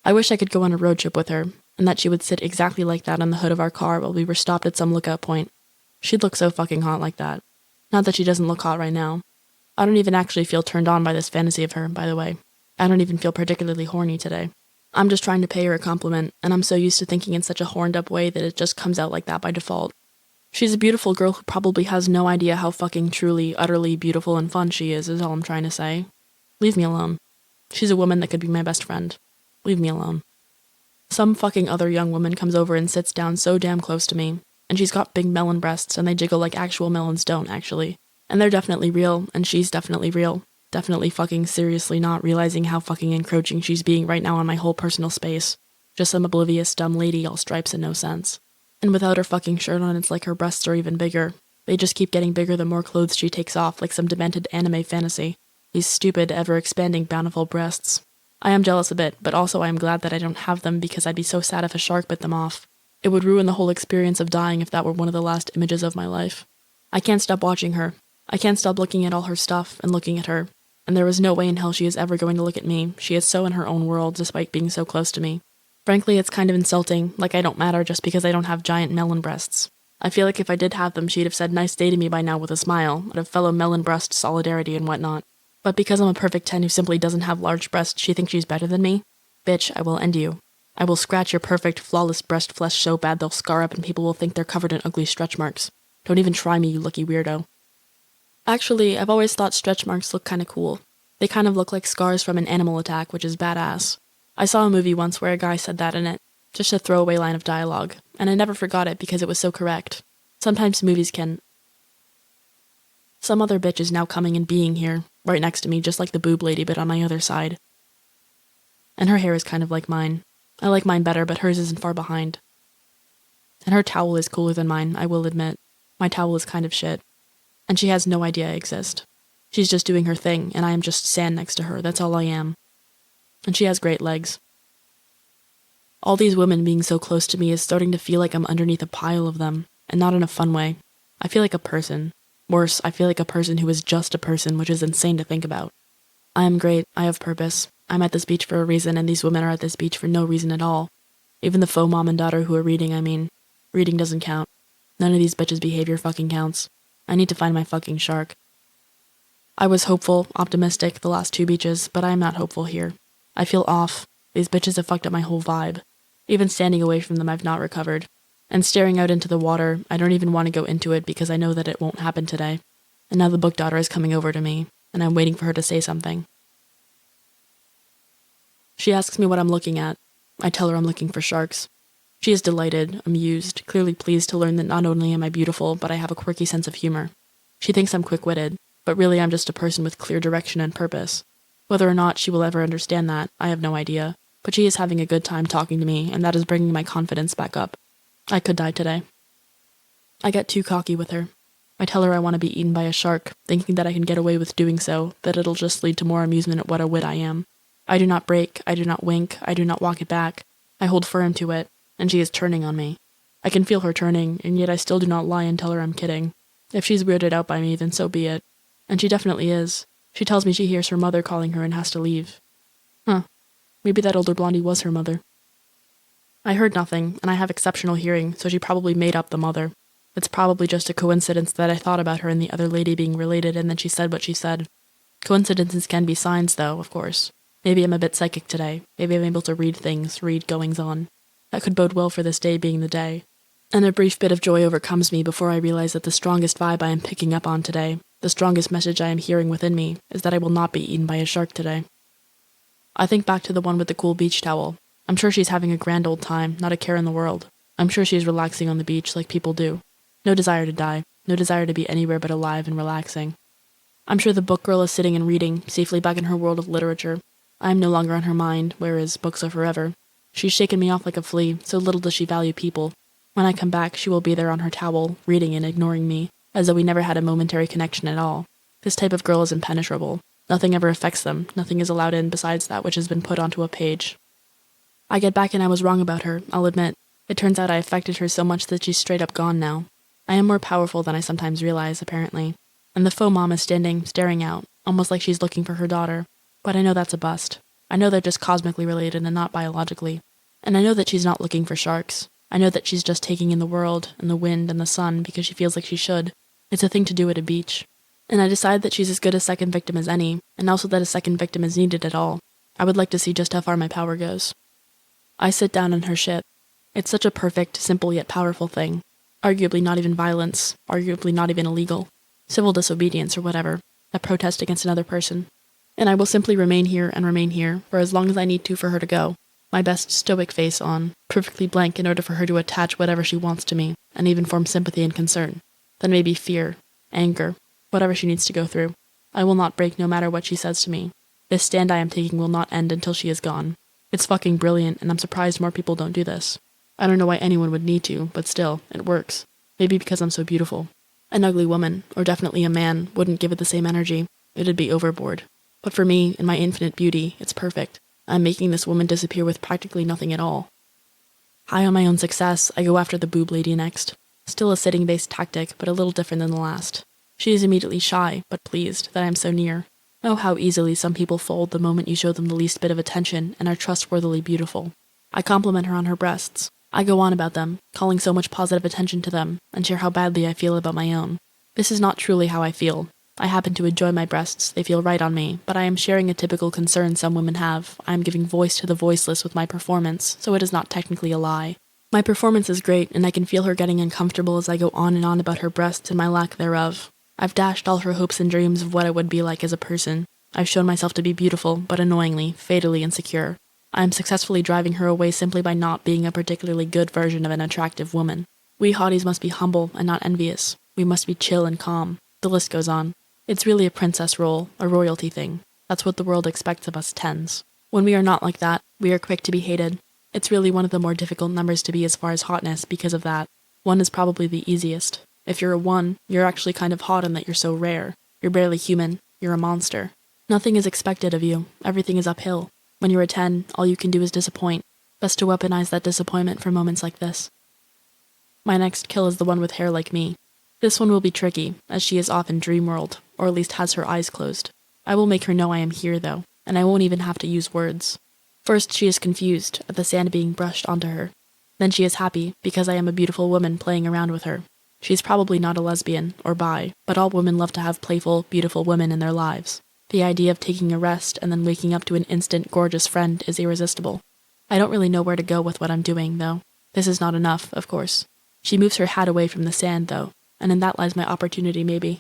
I wish I could go on a road trip with her, and that she would sit exactly like that on the hood of our car while we were stopped at some lookout point. She'd look so fucking hot like that. Not that she doesn't look hot right now. I don't even actually feel turned on by this fantasy of her, by the way. I don't even feel particularly horny today. I'm just trying to pay her a compliment, and I'm so used to thinking in such a horned-up way that it just comes out like that by default. She's a beautiful girl who probably has no idea how fucking truly, utterly beautiful and fun she is all I'm trying to say. Leave me alone. She's a woman that could be my best friend. Leave me alone. Some fucking other young woman comes over and sits down so damn close to me, and she's got big melon breasts, and they jiggle like actual melons don't, actually. And they're definitely real, and she's definitely real. Definitely fucking seriously not realizing how fucking encroaching she's being right now on my whole personal space. Just some oblivious dumb lady all stripes and no sense. And without her fucking shirt on, it's like her breasts are even bigger. They just keep getting bigger the more clothes she takes off, like some demented anime fantasy. These stupid, ever-expanding, bountiful breasts. I am jealous a bit, but also I am glad that I don't have them because I'd be so sad if a shark bit them off. It would ruin the whole experience of dying if that were one of the last images of my life. I can't stop watching her. I can't stop looking at all her stuff and looking at her. And there is no way in hell she is ever going to look at me. She is so in her own world despite being so close to me. Frankly, it's kind of insulting, like I don't matter just because I don't have giant melon breasts. I feel like if I did have them, she'd have said nice day to me by now with a smile, out of fellow melon breast solidarity and whatnot. But because I'm a perfect 10 who simply doesn't have large breasts, she thinks she's better than me? Bitch, I will end you. I will scratch your perfect, flawless breast flesh so bad they'll scar up and people will think they're covered in ugly stretch marks. Don't even try me, you lucky weirdo. Actually, I've always thought stretch marks look kinda cool. They kind of look like scars from an animal attack, which is badass. I saw a movie once where a guy said that in it. Just a throwaway line of dialogue, and I never forgot it because it was so correct. Sometimes movies can... Some other bitch is now coming and being here, right next to me, just like the boob lady but on my other side. And her hair is kind of like mine. I like mine better, but hers isn't far behind. And her towel is cooler than mine, I will admit. My towel is kind of shit. And she has no idea I exist. She's just doing her thing, and I am just sand next to her, that's all I am. And she has great legs. All these women being so close to me is starting to feel like I'm underneath a pile of them, and not in a fun way. I feel like a person. Worse, I feel like a person who is just a person, which is insane to think about. I am great, I have purpose. I'm at this beach for a reason, and these women are at this beach for no reason at all. Even the faux mom and daughter who are reading, I mean. Reading doesn't count. None of these bitches' behavior fucking counts. I need to find my fucking shark. I was hopeful, optimistic, the last 2 beaches, but I am not hopeful here. I feel off. These bitches have fucked up my whole vibe. Even standing away from them I've not recovered. And staring out into the water, I don't even want to go into it because I know that it won't happen today. And now the book daughter is coming over to me, and I'm waiting for her to say something. She asks me what I'm looking at. I tell her I'm looking for sharks. She is delighted, amused, clearly pleased to learn that not only am I beautiful, but I have a quirky sense of humor. She thinks I'm quick-witted, but really I'm just a person with clear direction and purpose. Whether or not she will ever understand that, I have no idea, but she is having a good time talking to me, and that is bringing my confidence back up. I could die today. I get too cocky with her. I tell her I want to be eaten by a shark, thinking that I can get away with doing so, that it'll just lead to more amusement at what a wit I am. I do not break, I do not wink, I do not walk it back. I hold firm to it, and she is turning on me. I can feel her turning, and yet I still do not lie and tell her I'm kidding. If she's weirded out by me, then so be it. And she definitely is. She tells me she hears her mother calling her and has to leave. Maybe that older blondie was her mother. I heard nothing, and I have exceptional hearing, so she probably made up the mother. It's probably just a coincidence that I thought about her and the other lady being related, and then she said what she said. Coincidences can be signs, though, of course. Maybe I'm a bit psychic today. Maybe I'm able to read things, read goings-on. That could bode well for this day being the day. And a brief bit of joy overcomes me before I realize that the strongest vibe I am picking up on today, the strongest message I am hearing within me, is that I will not be eaten by a shark today. I think back to the one with the cool beach towel. I'm sure she's having a grand old time, not a care in the world. I'm sure she's relaxing on the beach like people do. No desire to die, no desire to be anywhere but alive and relaxing. I'm sure the book girl is sitting and reading, safely back in her world of literature. I am no longer on her mind, whereas books are forever. She's shaken me off like a flea, so little does she value people. When I come back, she will be there on her towel, reading and ignoring me, as though we never had a momentary connection at all. This type of girl is impenetrable. Nothing ever affects them, nothing is allowed in besides that which has been put onto a page. I get back and I was wrong about her, I'll admit. It turns out I affected her so much that she's straight up gone now. I am more powerful than I sometimes realize, apparently. And the faux mom is standing, staring out, almost like she's looking for her daughter. But I know that's a bust. I know they're just cosmically related and not biologically. And I know that she's not looking for sharks. I know that she's just taking in the world, and the wind, and the sun, because she feels like she should. It's a thing to do at a beach. And I decide that she's as good a second victim as any, and also that a second victim is needed at all. I would like to see just how far my power goes. I sit down in her shit. It's such a perfect, simple yet powerful thing. Arguably not even violence, arguably not even illegal. Civil disobedience or whatever, a protest against another person. And I will simply remain here for as long as I need to for her to go. My best stoic face on, perfectly blank in order for her to attach whatever she wants to me, and even form sympathy and concern. Then maybe fear, anger, whatever she needs to go through. I will not break no matter what she says to me. This stand I am taking will not end until she is gone. It's fucking brilliant, and I'm surprised more people don't do this. I don't know why anyone would need to, but still, it works. Maybe because I'm so beautiful. An ugly woman, or definitely a man, wouldn't give it the same energy. It'd be overboard. But for me, in my infinite beauty, it's perfect. I'm making this woman disappear with practically nothing at all. High on my own success, I go after the boob lady next. Still a sitting-based tactic, but a little different than the last. She is immediately shy, but pleased that I am so near. Oh, how easily some people fold the moment you show them the least bit of attention and are trustworthily beautiful. I compliment her on her breasts. I go on about them, calling so much positive attention to them, and share how badly I feel about my own. This is not truly how I feel. I happen to enjoy my breasts, they feel right on me, but I am sharing a typical concern some women have. I am giving voice to the voiceless with my performance, so it is not technically a lie. My performance is great, and I can feel her getting uncomfortable as I go on and on about her breasts and my lack thereof. I've dashed all her hopes and dreams of what I would be like as a person. I've shown myself to be beautiful, but annoyingly, fatally insecure. I am successfully driving her away simply by not being a particularly good version of an attractive woman. We hotties must be humble and not envious. We must be chill and calm. The list goes on. It's really a princess role, a royalty thing. That's what the world expects of us tens. When we are not like that, we are quick to be hated. It's really one of the more difficult numbers to be as far as hotness because of that. 1 is probably the easiest. If you're a 1, you're actually kind of hot in that you're so rare. You're barely human. You're a monster. Nothing is expected of you. Everything is uphill. When you're a 10, all you can do is disappoint. Best to weaponize that disappointment for moments like this. My next kill is the one with hair like me. This one will be tricky, as she is off in dream world, or at least has her eyes closed. I will make her know I am here, though, and I won't even have to use words. First, she is confused at the sand being brushed onto her. Then she is happy, because I am a beautiful woman playing around with her. She's probably not a lesbian, or bi, but all women love to have playful, beautiful women in their lives. The idea of taking a rest and then waking up to an instant, gorgeous friend is irresistible. I don't really know where to go with what I'm doing, though. This is not enough, of course. She moves her hat away from the sand, though, and in that lies my opportunity, maybe.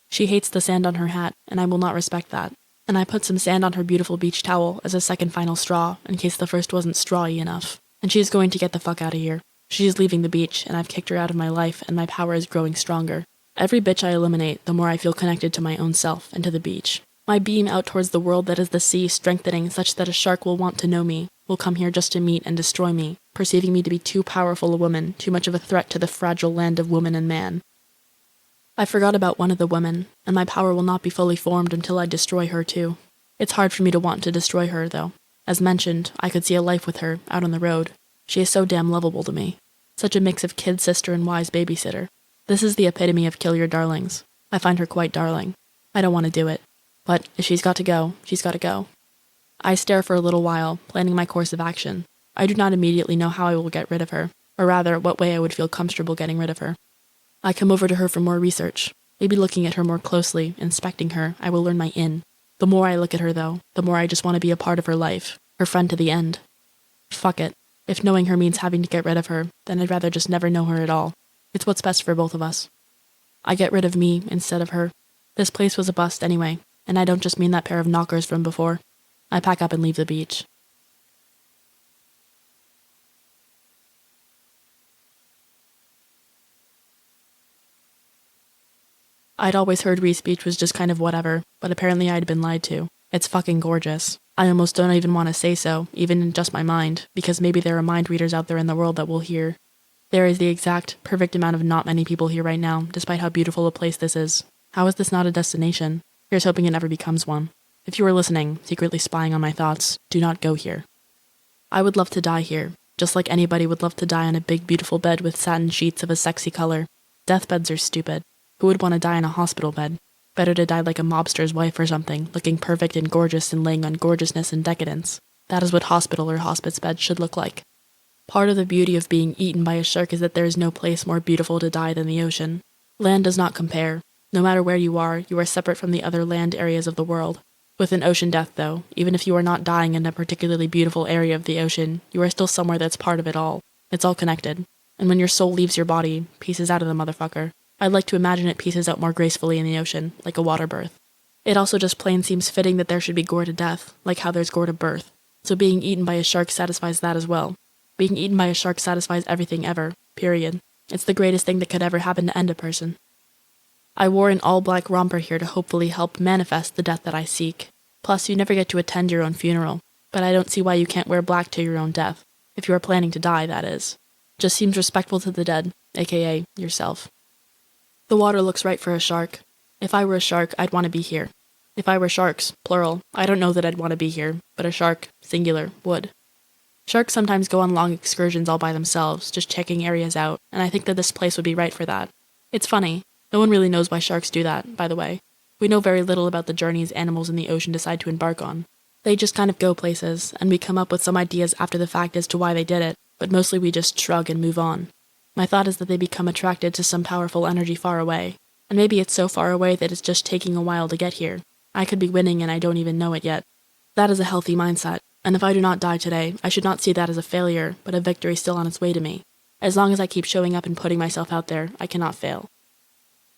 She hates the sand on her hat, and I will not respect that. and I put some sand on her beautiful beach towel as a second final straw in case the first wasn't strawy enough. And she's going to get the fuck out of here. She's leaving the beach, and I've kicked her out of my life, and my power is growing stronger. Every bitch I eliminate, the more I feel connected to my own self and to the beach. My beam out towards the world that is the sea strengthening such that a shark will want to know me, will come here just to meet and destroy me, perceiving me to be too powerful a woman, too much of a threat to the fragile land of woman and man. I forgot about one of the women, and my power will not be fully formed until I destroy her too. It's hard for me to want to destroy her, though. As mentioned, I could see a life with her, out on the road. She is so damn lovable to me. Such a mix of kid sister and wise babysitter. This is the epitome of kill your darlings. I find her quite darling. I don't want to do it. But if she's got to go, she's got to go. I stare for a little while, planning my course of action. I do not immediately know how I will get rid of her, or rather, what way I would feel comfortable getting rid of her. I come over to her for more research. Maybe looking at her more closely, inspecting her, I will learn my in. The more I look at her, though, the more I just want to be a part of her life, her friend to the end. Fuck it. If knowing her means having to get rid of her, then I'd rather just never know her at all. It's what's best for both of us. I get rid of me instead of her. This place was a bust anyway, and I don't just mean that pair of knockers from before. I pack up and leave the beach. I'd always heard Reese Beach was just kind of whatever, but apparently I'd been lied to. It's fucking gorgeous. I almost don't even want to say so, even in just my mind, because maybe there are mind readers out there in the world that will hear. There is the exact, perfect amount of not many people here right now, despite how beautiful a place this is. How is this not a destination? Here's hoping it never becomes one. If you are listening, secretly spying on my thoughts, do not go here. I would love to die here, just like anybody would love to die on a big beautiful bed with satin sheets of a sexy color. Deathbeds are stupid. Who would want to die in a hospital bed? Better to die like a mobster's wife or something, looking perfect and gorgeous and laying on gorgeousness and decadence. That is what hospital or hospice beds should look like. Part of the beauty of being eaten by a shark is that there is no place more beautiful to die than the ocean. Land does not compare. No matter where you are separate from the other land areas of the world. With an ocean death, though, even if you are not dying in a particularly beautiful area of the ocean, you are still somewhere that's part of it all. It's all connected. And when your soul leaves your body, pieces out of the motherfucker. I'd like to imagine it pieces out more gracefully in the ocean, like a water birth. It also just plain seems fitting that there should be gore to death, like how there's gore to birth. So being eaten by a shark satisfies that as well. Being eaten by a shark satisfies everything ever, period. It's the greatest thing that could ever happen to end a person. I wore an all-black romper here to hopefully help manifest the death that I seek. Plus, you never get to attend your own funeral, but I don't see why you can't wear black to your own death. If you are planning to die, that is. Just seems respectful to the dead, aka yourself. The water looks right for a shark. If I were a shark, I'd want to be here. If I were sharks, plural, I don't know that I'd want to be here, but a shark, singular, would. Sharks sometimes go on long excursions all by themselves, just checking areas out, and I think that this place would be right for that. It's funny. No one really knows why sharks do that, by the way. We know very little about the journeys animals in the ocean decide to embark on. They just kind of go places, and we come up with some ideas after the fact as to why they did it, but mostly we just shrug and move on. My thought is that they become attracted to some powerful energy far away, and maybe it's so far away that it's just taking a while to get here. I could be winning and I don't even know it yet. That is a healthy mindset, and if I do not die today, I should not see that as a failure, but a victory still on its way to me. As long as I keep showing up and putting myself out there, I cannot fail.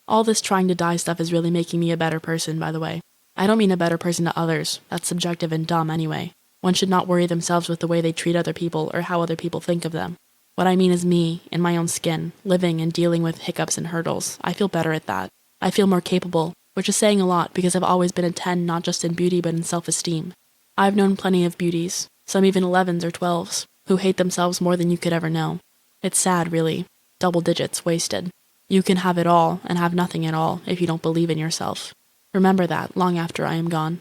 All this trying to die stuff is really making me a better person, by the way. I don't mean a better person to others, that's subjective and dumb anyway. One should not worry themselves with the way they treat other people or how other people think of them. What I mean is me, in my own skin, living and dealing with hiccups and hurdles. I feel better at that. I feel more capable, which is saying a lot because I've always been a 10 not just in beauty but in self-esteem. I've known plenty of beauties, some even 11s or 12s, who hate themselves more than you could ever know. It's sad, really. Double digits wasted. You can have it all and have nothing at all if you don't believe in yourself. Remember that long after I am gone.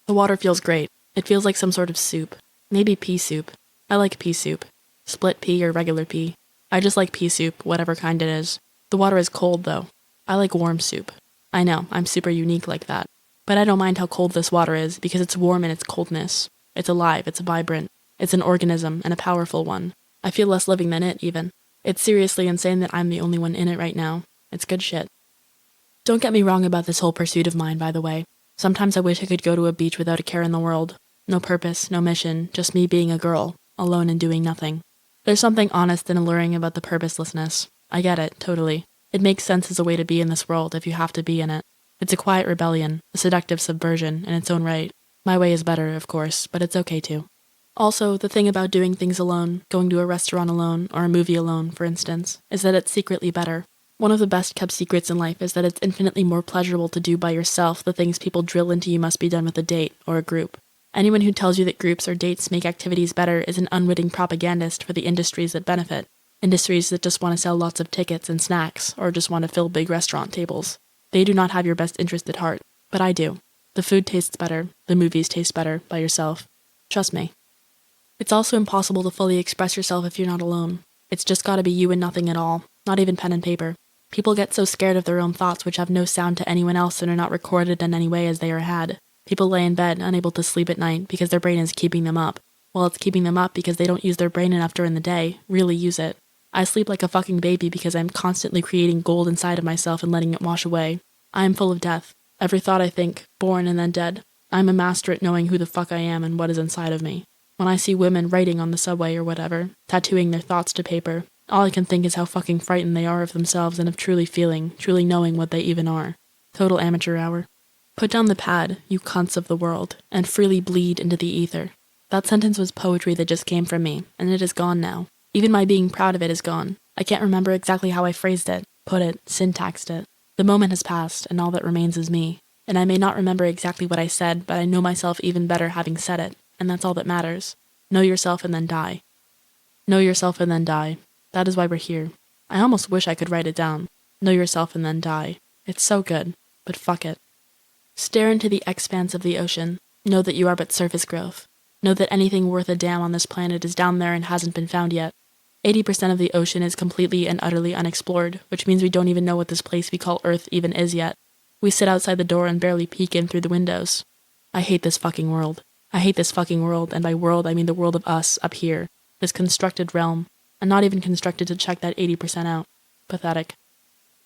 The water feels great. It feels like some sort of soup. Maybe pea soup. I like pea soup. Split pea or regular pea. I just like pea soup, whatever kind it is. The water is cold, though. I like warm soup. I know, I'm super unique like that. But I don't mind how cold this water is because it's warm in its coldness. It's alive, it's vibrant. It's an organism, and a powerful one. I feel less living than it, even. It's seriously insane that I'm the only one in it right now. It's good shit. Don't get me wrong about this whole pursuit of mine, by the way. Sometimes I wish I could go to a beach without a care in the world. No purpose, no mission, just me being a girl, alone and doing nothing. There's something honest and alluring about the purposelessness. I get it, totally. It makes sense as a way to be in this world if you have to be in it. It's a quiet rebellion, a seductive subversion in its own right. My way is better, of course, but it's okay too. Also, the thing about doing things alone, going to a restaurant alone, or a movie alone, for instance, is that it's secretly better. One of the best kept secrets in life is that it's infinitely more pleasurable to do by yourself the things people drill into you must be done with a date or a group. Anyone who tells you that groups or dates make activities better is an unwitting propagandist for the industries that benefit. Industries that just want to sell lots of tickets and snacks, or just want to fill big restaurant tables. They do not have your best interest at heart, but I do. The food tastes better, the movies taste better, by yourself. Trust me. It's also impossible to fully express yourself if you're not alone. It's just gotta be you and nothing at all, not even pen and paper. People get so scared of their own thoughts which have no sound to anyone else and are not recorded in any way as they are had. People lay in bed, unable to sleep at night because their brain is keeping them up. Well, it's keeping them up because they don't use their brain enough during the day, really use it. I sleep like a fucking baby because I'm constantly creating gold inside of myself and letting it wash away. I am full of death. Every thought I think, born and then dead. I'm a master at knowing who the fuck I am and what is inside of me. When I see women writing on the subway or whatever, tattooing their thoughts to paper, all I can think is how fucking frightened they are of themselves and of truly feeling, truly knowing what they even are. Total amateur hour. Put down the pad, you cunts of the world, and freely bleed into the ether. That sentence was poetry that just came from me, and it is gone now. Even my being proud of it is gone. I can't remember exactly how I phrased it, put it, syntaxed it. The moment has passed, and all that remains is me. And I may not remember exactly what I said, but I know myself even better having said it, and that's all that matters. Know yourself and then die. Know yourself and then die. That is why we're here. I almost wish I could write it down. Know yourself and then die. It's so good, but fuck it. Stare into the expanse of the ocean. Know that you are but surface growth. Know that anything worth a damn on this planet is down there and hasn't been found yet. 80% of the ocean is completely and utterly unexplored, which means we don't even know what this place we call Earth even is yet. We sit outside the door and barely peek in through the windows. I hate this fucking world. I hate this fucking world, and by world I mean the world of us, up here. This constructed realm. And not even constructed to check that 80% out. Pathetic.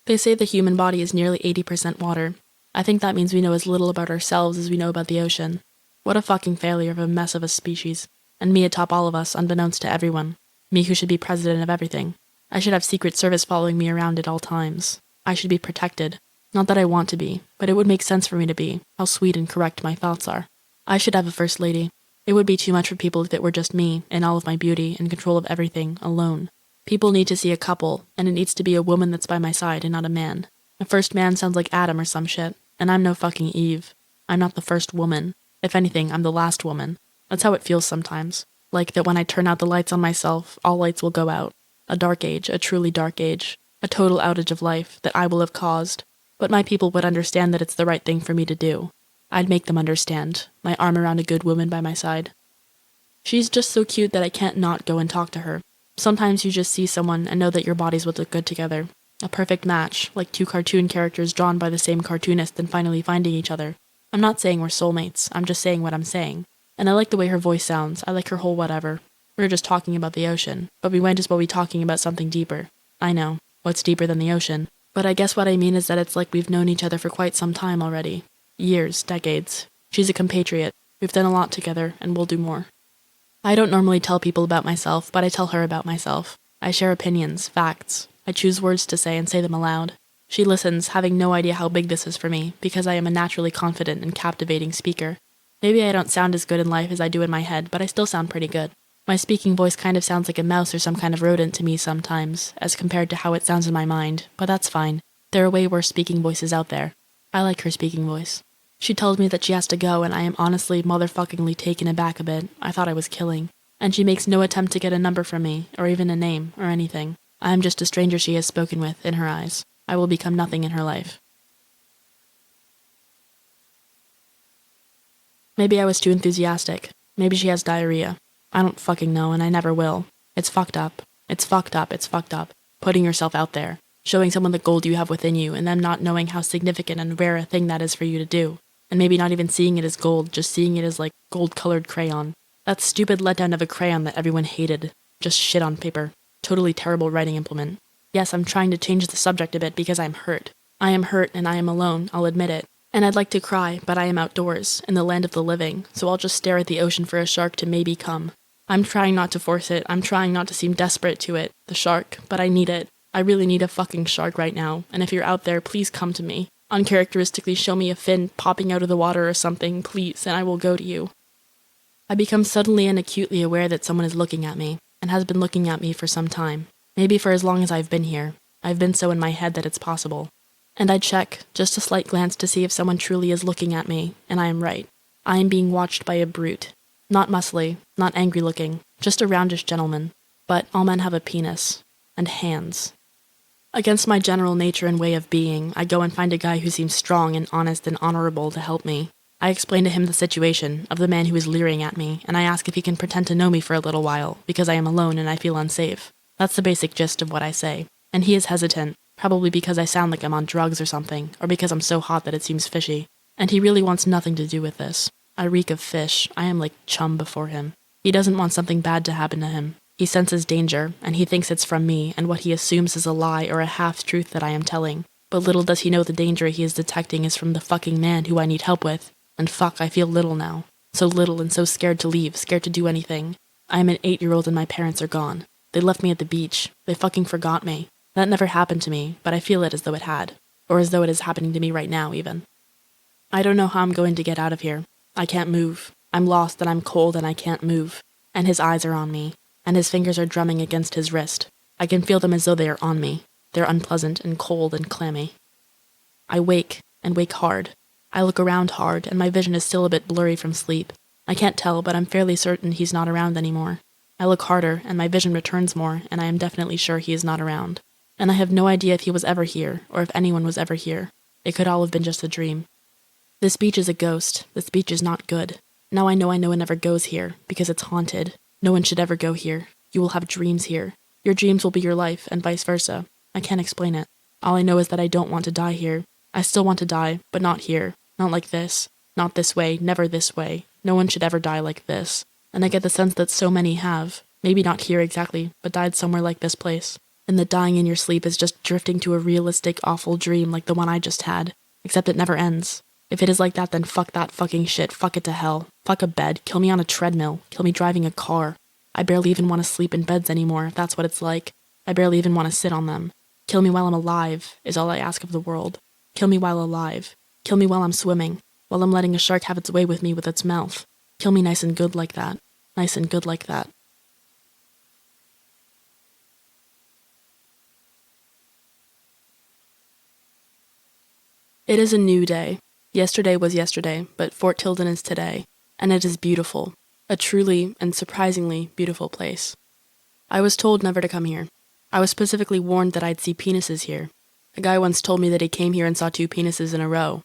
They say the human body is nearly 80% water. I think that means we know as little about ourselves as we know about the ocean. What a fucking failure of a mess of a species. And me atop all of us, unbeknownst to everyone. Me who should be president of everything. I should have Secret Service following me around at all times. I should be protected. Not that I want to be, but it would make sense for me to be. How sweet and correct my thoughts are. I should have a first lady. It would be too much for people if it were just me, in all of my beauty, in control of everything, alone. People need to see a couple, and it needs to be a woman that's by my side and not a man. A first man sounds like Adam or some shit, and I'm no fucking Eve. I'm not the first woman. If anything, I'm the last woman. That's how it feels sometimes. Like that when I turn out the lights on myself, all lights will go out. A dark age, a truly dark age. A total outage of life that I will have caused. But my people would understand that it's the right thing for me to do. I'd make them understand, my arm around a good woman by my side. She's just so cute that I can't not go and talk to her. Sometimes you just see someone and know that your bodies would look good together. A perfect match, like two cartoon characters drawn by the same cartoonist and finally finding each other. I'm not saying we're soulmates, I'm just saying what I'm saying. And I like the way her voice sounds, I like her whole whatever. We were just talking about the ocean, but we might as well be talking about something deeper. I know, what's deeper than the ocean? But I guess what I mean is that it's like we've known each other for quite some time already. Years, decades. She's a compatriot. We've done a lot together, and we'll do more. I don't normally tell people about myself, but I tell her about myself. I share opinions, facts. I choose words to say and say them aloud. She listens, having no idea how big this is for me, because I am a naturally confident and captivating speaker. Maybe I don't sound as good in life as I do in my head, but I still sound pretty good. My speaking voice kind of sounds like a mouse or some kind of rodent to me sometimes, as compared to how it sounds in my mind, but that's fine. There are way worse speaking voices out there. I like her speaking voice. She tells me that she has to go, and I am honestly motherfuckingly taken aback a bit. I thought I was killing. And she makes no attempt to get a number from me, or even a name, or anything. I am just a stranger she has spoken with, in her eyes. I will become nothing in her life. Maybe I was too enthusiastic. Maybe she has diarrhea. I don't fucking know, and I never will. It's fucked up. It's fucked up. It's fucked up. Putting yourself out there. Showing someone the gold you have within you, and them not knowing how significant and rare a thing that is for you to do. And maybe not even seeing it as gold, just seeing it as like gold-colored crayon. That stupid letdown of a crayon that everyone hated. Just shit on paper. Totally terrible writing implement. Yes, I'm trying to change the subject a bit because I'm hurt. I am hurt and I am alone, I'll admit it. And I'd like to cry, but I am outdoors, in the land of the living, so I'll just stare at the ocean for a shark to maybe come. I'm trying not to force it, I'm trying not to seem desperate to it, the shark, but I need it. I really need a fucking shark right now, and if you're out there, please come to me. Uncharacteristically show me a fin popping out of the water or something, please, and I will go to you. I become suddenly and acutely aware that someone is looking at me, and has been looking at me for some time. Maybe for as long as I've been here. I've been so in my head that it's possible. And I check, just a slight glance to see if someone truly is looking at me, and I am right. I am being watched by a brute. Not muscly, not angry looking, just a roundish gentleman. But all men have a penis. And hands. Against my general nature and way of being, I go and find a guy who seems strong and honest and honorable to help me. I explain to him the situation of the man who is leering at me, and I ask if he can pretend to know me for a little while, because I am alone and I feel unsafe. That's the basic gist of what I say. And he is hesitant, probably because I sound like I'm on drugs or something, or because I'm so hot that it seems fishy. And he really wants nothing to do with this. I reek of fish. I am like chum before him. He doesn't want something bad to happen to him. He senses danger, and he thinks it's from me, and what he assumes is a lie or a half-truth that I am telling. But little does he know the danger he is detecting is from the fucking man who I need help with. And fuck, I feel little now. So little and so scared to leave, scared to do anything. I am an 8-year-old and my parents are gone. They left me at the beach. They fucking forgot me. That never happened to me, but I feel it as though it had. Or as though it is happening to me right now, even. I don't know how I'm going to get out of here. I can't move. I'm lost and I'm cold and I can't move. And his eyes are on me. And his fingers are drumming against his wrist. I can feel them as though they are on me. They're unpleasant and cold and clammy. I wake, and wake hard. I look around hard, and my vision is still a bit blurry from sleep. I can't tell, but I'm fairly certain he's not around anymore. I look harder, and my vision returns more, and I am definitely sure he is not around. And I have no idea if he was ever here, or if anyone was ever here. It could all have been just a dream. This beach is a ghost. This beach is not good. Now I know one never goes here, because it's haunted. No one should ever go here. You will have dreams here. Your dreams will be your life, and vice versa. I can't explain it. All I know is that I don't want to die here. I still want to die, but not here. Not like this. Not this way, never this way. No one should ever die like this. And I get the sense that so many have. Maybe not here exactly, but died somewhere like this place. And that dying in your sleep is just drifting to a realistic, awful dream like the one I just had. Except it never ends. If it is like that, then fuck that fucking shit. Fuck it to hell. Fuck a bed. Kill me on a treadmill. Kill me driving a car. I barely even want to sleep in beds anymore, if that's what it's like. I barely even want to sit on them. Kill me while I'm alive, is all I ask of the world. Kill me while alive. Kill me while I'm swimming. While I'm letting a shark have its way with me with its mouth. Kill me nice and good like that. Nice and good like that. It is a new day. Yesterday was yesterday, but Fort Tilden is today, and it is beautiful. A truly and surprisingly beautiful place. I was told never to come here. I was specifically warned that I'd see penises here. A guy once told me that he came here and saw 2 penises in a row.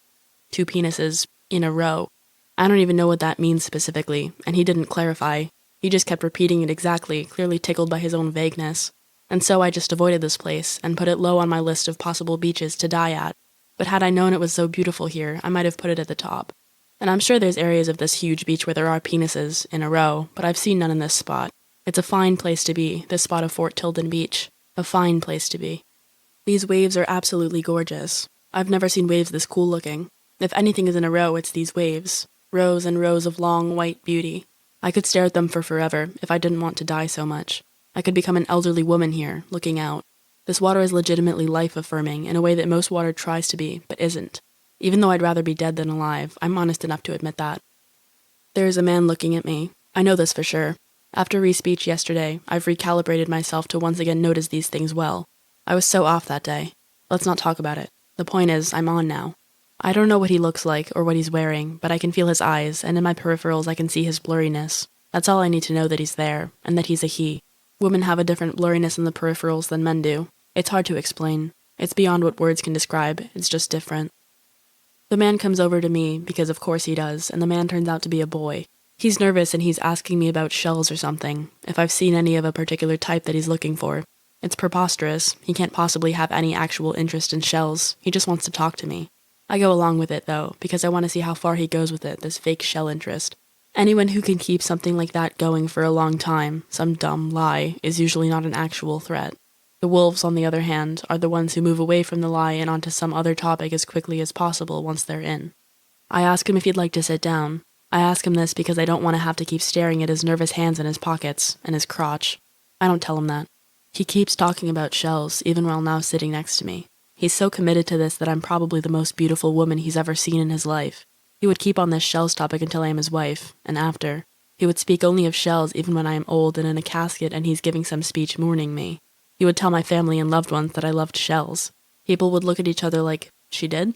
2 penises in a row. I don't even know what that means specifically, and he didn't clarify. He just kept repeating it exactly, clearly tickled by his own vagueness. And so I just avoided this place, and put it low on my list of possible beaches to die at. But had I known it was so beautiful here, I might have put it at the top. And I'm sure there's areas of this huge beach where there are penises in a row, but I've seen none in this spot. It's a fine place to be, this spot of Fort Tilden Beach. A fine place to be. These waves are absolutely gorgeous. I've never seen waves this cool looking. If anything is in a row, it's these waves. Rows and rows of long, white beauty. I could stare at them for forever, if I didn't want to die so much. I could become an elderly woman here, looking out. This water is legitimately life-affirming in a way that most water tries to be, but isn't. Even though I'd rather be dead than alive, I'm honest enough to admit that. There is a man looking at me. I know this for sure. After Ree's speech yesterday, I've recalibrated myself to once again notice these things well. I was so off that day. Let's not talk about it. The point is, I'm on now. I don't know what he looks like or what he's wearing, but I can feel his eyes, and in my peripherals I can see his blurriness. That's all I need to know that he's there, and that he's a he. Women have a different blurriness in the peripherals than men do. It's hard to explain. It's beyond what words can describe. It's just different. The man comes over to me, because of course he does, and the man turns out to be a boy. He's nervous and he's asking me about shells or something, if I've seen any of a particular type that he's looking for. It's preposterous. He can't possibly have any actual interest in shells. He just wants to talk to me. I go along with it, though, because I want to see how far he goes with it, this fake shell interest. Anyone who can keep something like that going for a long time, some dumb lie, is usually not an actual threat. The wolves, on the other hand, are the ones who move away from the lie and onto some other topic as quickly as possible once they're in. I ask him if he'd like to sit down. I ask him this because I don't want to have to keep staring at his nervous hands in his pockets, and his crotch. I don't tell him that. He keeps talking about shells, even while now sitting next to me. He's so committed to this that I'm probably the most beautiful woman he's ever seen in his life. He would keep on this shells topic until I am his wife, and after. He would speak only of shells even when I am old and in a casket and he's giving some speech mourning me. He would tell my family and loved ones that I loved shells. People would look at each other like, she did?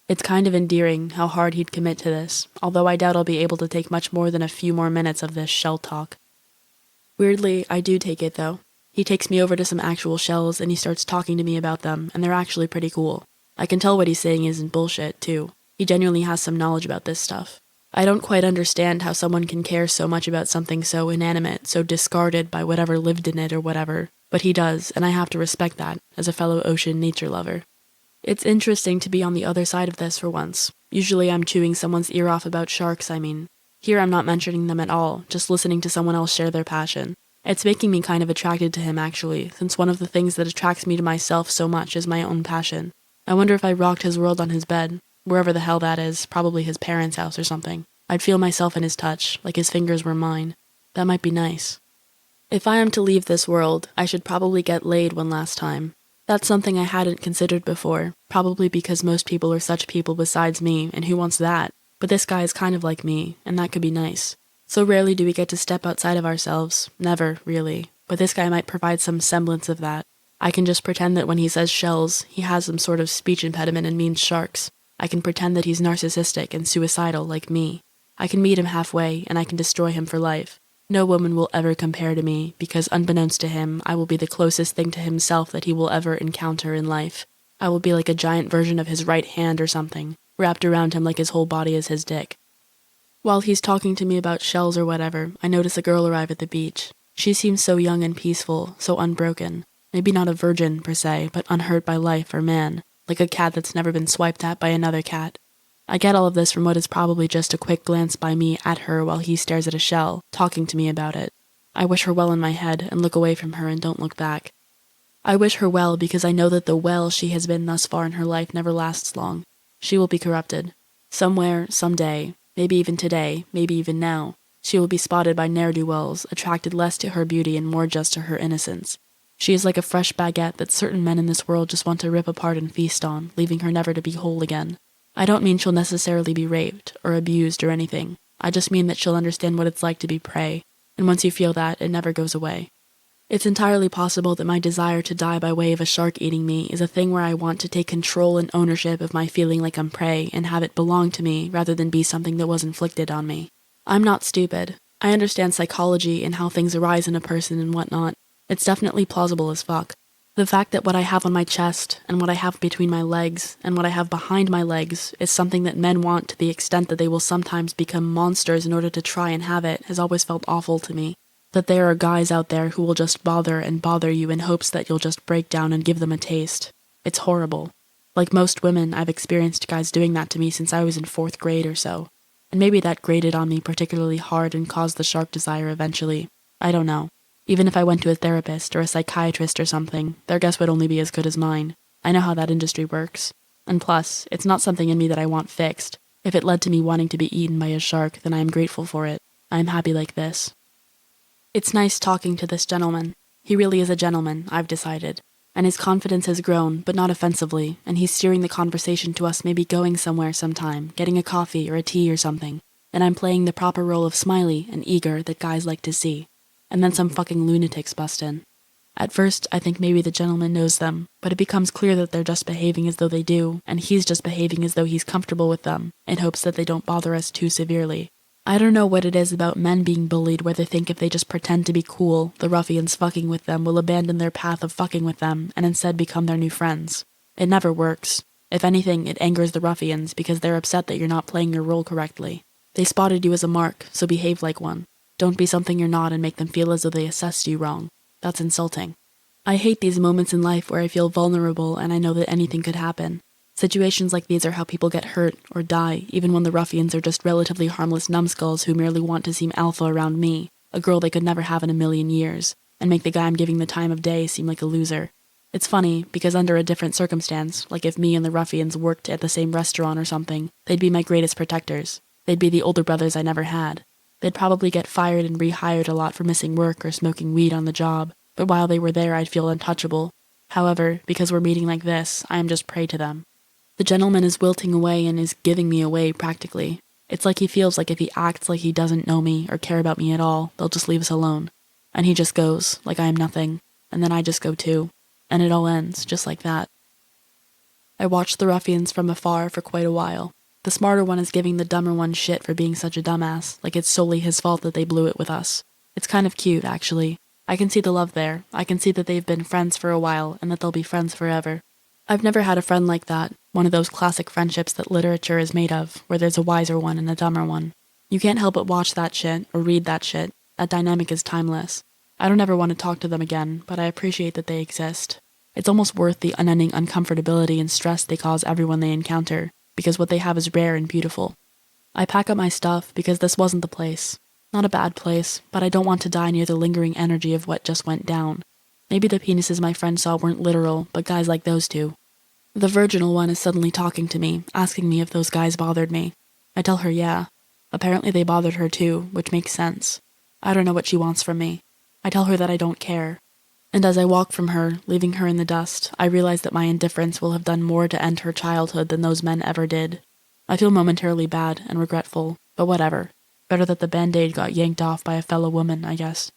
It's kind of endearing how hard he'd commit to this, although I doubt I'll be able to take much more than a few more minutes of this shell talk. Weirdly, I do take it though. He takes me over to some actual shells and he starts talking to me about them, and they're actually pretty cool. I can tell what he's saying isn't bullshit, too. He genuinely has some knowledge about this stuff. I don't quite understand how someone can care so much about something so inanimate, so discarded by whatever lived in it or whatever, but he does, and I have to respect that, as a fellow ocean nature lover. It's interesting to be on the other side of this for once. Usually I'm chewing someone's ear off about sharks, I mean. Here I'm not mentioning them at all, just listening to someone else share their passion. It's making me kind of attracted to him, actually, since one of the things that attracts me to myself so much is my own passion. I wonder if I rocked his world on his bed, wherever the hell that is, probably his parents' house or something. I'd feel myself in his touch, like his fingers were mine. That might be nice. If I am to leave this world, I should probably get laid one last time. That's something I hadn't considered before, probably because most people are such people besides me, and who wants that? But this guy is kind of like me, and that could be nice. So rarely do we get to step outside of ourselves. Never, really. But this guy might provide some semblance of that. I can just pretend that when he says shells, he has some sort of speech impediment and means sharks. I can pretend that he's narcissistic and suicidal like me. I can meet him halfway, and I can destroy him for life. No woman will ever compare to me, because unbeknownst to him, I will be the closest thing to himself that he will ever encounter in life. I will be like a giant version of his right hand or something, wrapped around him like his whole body is his dick. While he's talking to me about shells or whatever, I notice a girl arrive at the beach. She seems so young and peaceful, so unbroken. Maybe not a virgin, per se, but unhurt by life or man, like a cat that's never been swiped at by another cat. I get all of this from what is probably just a quick glance by me at her while he stares at a shell, talking to me about it. I wish her well in my head and look away from her and don't look back. I wish her well because I know that the well she has been thus far in her life never lasts long. She will be corrupted. Somewhere, someday, maybe even today, maybe even now, she will be spotted by ne'er-do-wells, attracted less to her beauty and more just to her innocence. She is like a fresh baguette that certain men in this world just want to rip apart and feast on, leaving her never to be whole again. I don't mean she'll necessarily be raped, or abused, or anything. I just mean that she'll understand what it's like to be prey, and once you feel that, it never goes away. It's entirely possible that my desire to die by way of a shark eating me is a thing where I want to take control and ownership of my feeling like I'm prey and have it belong to me rather than be something that was inflicted on me. I'm not stupid. I understand psychology and how things arise in a person and whatnot. It's definitely plausible as fuck. The fact that what I have on my chest, and what I have between my legs, and what I have behind my legs is something that men want to the extent that they will sometimes become monsters in order to try and have it has always felt awful to me. That there are guys out there who will just bother and bother you in hopes that you'll just break down and give them a taste. It's horrible. Like most women, I've experienced guys doing that to me since I was in 4th grade or so. And maybe that grated on me particularly hard and caused the shark desire eventually. I don't know. Even if I went to a therapist or a psychiatrist or something, their guess would only be as good as mine. I know how that industry works. And plus, it's not something in me that I want fixed. If it led to me wanting to be eaten by a shark, then I am grateful for it. I am happy like this. It's nice talking to this gentleman. He really is a gentleman, I've decided. And his confidence has grown, but not offensively, and he's steering the conversation to us maybe going somewhere sometime, getting a coffee or a tea or something. And I'm playing the proper role of smiley and eager that guys like to see. And then some fucking lunatics bust in. At first, I think maybe the gentleman knows them, but it becomes clear that they're just behaving as though they do, and he's just behaving as though he's comfortable with them, in hopes that they don't bother us too severely. I don't know what it is about men being bullied where they think if they just pretend to be cool, the ruffians fucking with them will abandon their path of fucking with them and instead become their new friends. It never works. If anything, it angers the ruffians because they're upset that you're not playing your role correctly. They spotted you as a mark, so behave like one. Don't be something you're not and make them feel as though they assessed you wrong. That's insulting. I hate these moments in life where I feel vulnerable and I know that anything could happen. Situations like these are how people get hurt or die, even when the ruffians are just relatively harmless numbskulls who merely want to seem alpha around me, a girl they could never have in a million years, and make the guy I'm giving the time of day seem like a loser. It's funny, because under a different circumstance, like if me and the ruffians worked at the same restaurant or something, they'd be my greatest protectors. They'd be the older brothers I never had. They'd probably get fired and rehired a lot for missing work or smoking weed on the job, but while they were there I'd feel untouchable. However, because we're meeting like this, I am just prey to them. The gentleman is wilting away and is giving me away, practically. It's like he feels like if he acts like he doesn't know me or care about me at all, they'll just leave us alone. And he just goes, like I am nothing, and then I just go too. And it all ends, just like that. I watched the ruffians from afar for quite a while. The smarter one is giving the dumber one shit for being such a dumbass, like it's solely his fault that they blew it with us. It's kind of cute, actually. I can see the love there. I can see that they've been friends for a while, and that they'll be friends forever. I've never had a friend like that, one of those classic friendships that literature is made of, where there's a wiser one and a dumber one. You can't help but watch that shit, or read that shit. That dynamic is timeless. I don't ever want to talk to them again, but I appreciate that they exist. It's almost worth the unending uncomfortability and stress they cause everyone they encounter, because what they have is rare and beautiful. I pack up my stuff because this wasn't the place. Not a bad place, but I don't want to die near the lingering energy of what just went down. Maybe the penises my friend saw weren't literal, but guys like those two. The virginal one is suddenly talking to me, asking me if those guys bothered me. I tell her yeah. Apparently they bothered her too, which makes sense. I don't know what she wants from me. I tell her that I don't care. And as I walk from her, leaving her in the dust, I realize that my indifference will have done more to end her childhood than those men ever did. I feel momentarily bad and regretful, but whatever. Better that the band-aid got yanked off by a fellow woman, I guess.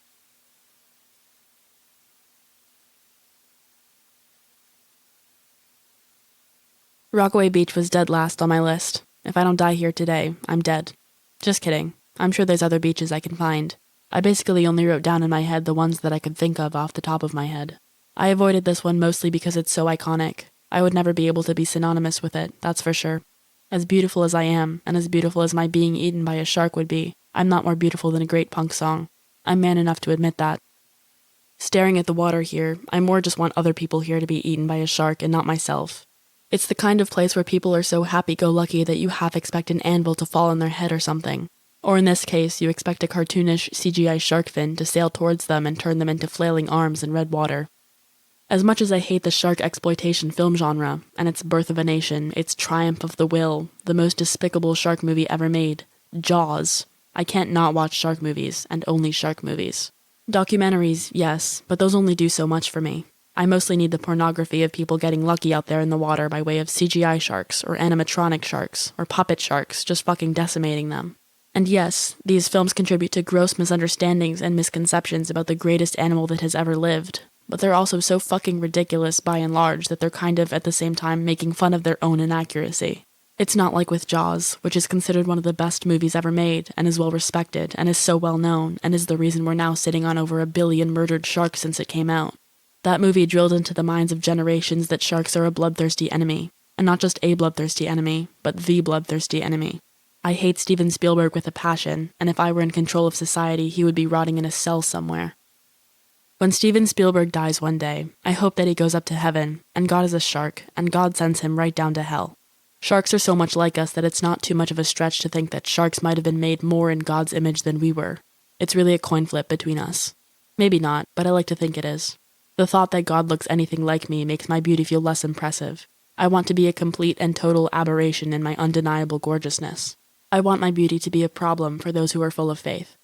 Rockaway Beach was dead last on my list. If I don't die here today, I'm dead. Just kidding. I'm sure there's other beaches I can find. I basically only wrote down in my head the ones that I could think of off the top of my head. I avoided this one mostly because it's so iconic. I would never be able to be synonymous with it, that's for sure. As beautiful as I am, and as beautiful as my being eaten by a shark would be, I'm not more beautiful than a great punk song. I'm man enough to admit that. Staring at the water here, I more just want other people here to be eaten by a shark and not myself. It's the kind of place where people are so happy-go-lucky that you half expect an anvil to fall on their head or something. Or in this case, you expect a cartoonish CGI shark fin to sail towards them and turn them into flailing arms in red water. As much as I hate the shark exploitation film genre, and its Birth of a Nation, its Triumph of the Will, the most despicable shark movie ever made, Jaws, I can't not watch shark movies, and only shark movies. Documentaries, yes, but those only do so much for me. I mostly need the pornography of people getting lucky out there in the water by way of CGI sharks, or animatronic sharks, or puppet sharks just fucking decimating them. And yes, these films contribute to gross misunderstandings and misconceptions about the greatest animal that has ever lived, but they're also so fucking ridiculous by and large that they're kind of, at the same time, making fun of their own inaccuracy. It's not like with Jaws, which is considered one of the best movies ever made, and is well respected, and is so well known, and is the reason we're now sitting on over 1 billion murdered sharks since it came out. That movie drilled into the minds of generations that sharks are a bloodthirsty enemy, and not just a bloodthirsty enemy, but the bloodthirsty enemy. I hate Steven Spielberg with a passion, and if I were in control of society, he would be rotting in a cell somewhere. When Steven Spielberg dies one day, I hope that he goes up to heaven, and God is a shark, and God sends him right down to hell. Sharks are so much like us that it's not too much of a stretch to think that sharks might have been made more in God's image than we were. It's really a coin flip between us. Maybe not, but I like to think it is. The thought that God looks anything like me makes my beauty feel less impressive. I want to be a complete and total aberration in my undeniable gorgeousness. I want my beauty to be a problem for those who are full of faith.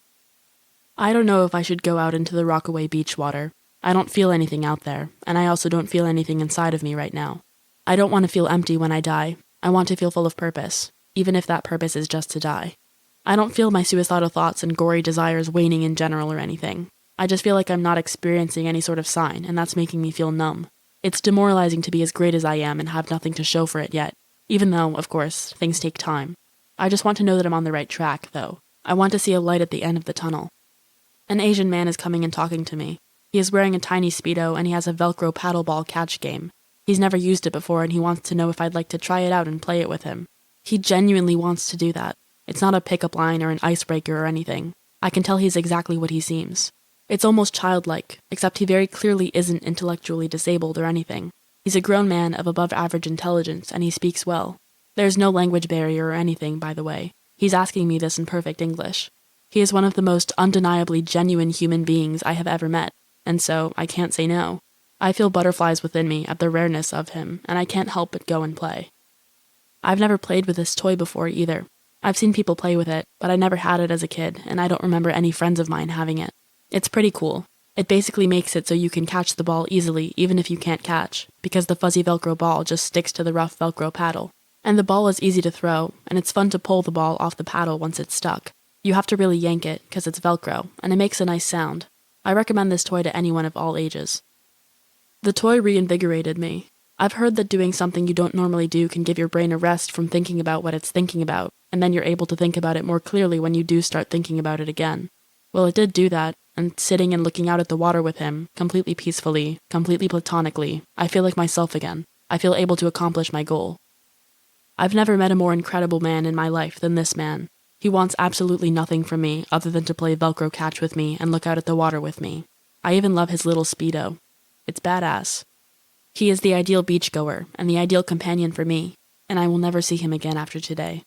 I don't know if I should go out into the Rockaway Beach water. I don't feel anything out there, and I also don't feel anything inside of me right now. I don't want to feel empty when I die. I want to feel full of purpose, even if that purpose is just to die. I don't feel my suicidal thoughts and gory desires waning in general or anything. I just feel like I'm not experiencing any sort of sign, and that's making me feel numb. It's demoralizing to be as great as I am and have nothing to show for it yet, even though, of course, things take time. I just want to know that I'm on the right track, though. I want to see a light at the end of the tunnel. An Asian man is coming and talking to me. He is wearing a tiny Speedo and he has a Velcro paddleball catch game. He's never used it before and he wants to know if I'd like to try it out and play it with him. He genuinely wants to do that. It's not a pickup line or an icebreaker or anything. I can tell he's exactly what he seems. It's almost childlike, except he very clearly isn't intellectually disabled or anything. He's a grown man of above average intelligence and he speaks well. There's no language barrier or anything, by the way. He's asking me this in perfect English. He is one of the most undeniably genuine human beings I have ever met, and so I can't say no. I feel butterflies within me at the rareness of him, and I can't help but go and play. I've never played with this toy before either. I've seen people play with it, but I never had it as a kid, and I don't remember any friends of mine having it. It's pretty cool. It basically makes it so you can catch the ball easily even if you can't catch, because the fuzzy Velcro ball just sticks to the rough Velcro paddle. And the ball is easy to throw, and it's fun to pull the ball off the paddle once it's stuck. You have to really yank it, because it's Velcro, and it makes a nice sound. I recommend this toy to anyone of all ages. The toy reinvigorated me. I've heard that doing something you don't normally do can give your brain a rest from thinking about what it's thinking about, and then you're able to think about it more clearly when you do start thinking about it again. Well, it did do that, and sitting and looking out at the water with him, completely peacefully, completely platonically, I feel like myself again. I feel able to accomplish my goal. I've never met a more incredible man in my life than this man. He wants absolutely nothing from me other than to play Velcro catch with me and look out at the water with me. I even love his little Speedo. It's badass. He is the ideal beachgoer and the ideal companion for me, and I will never see him again after today.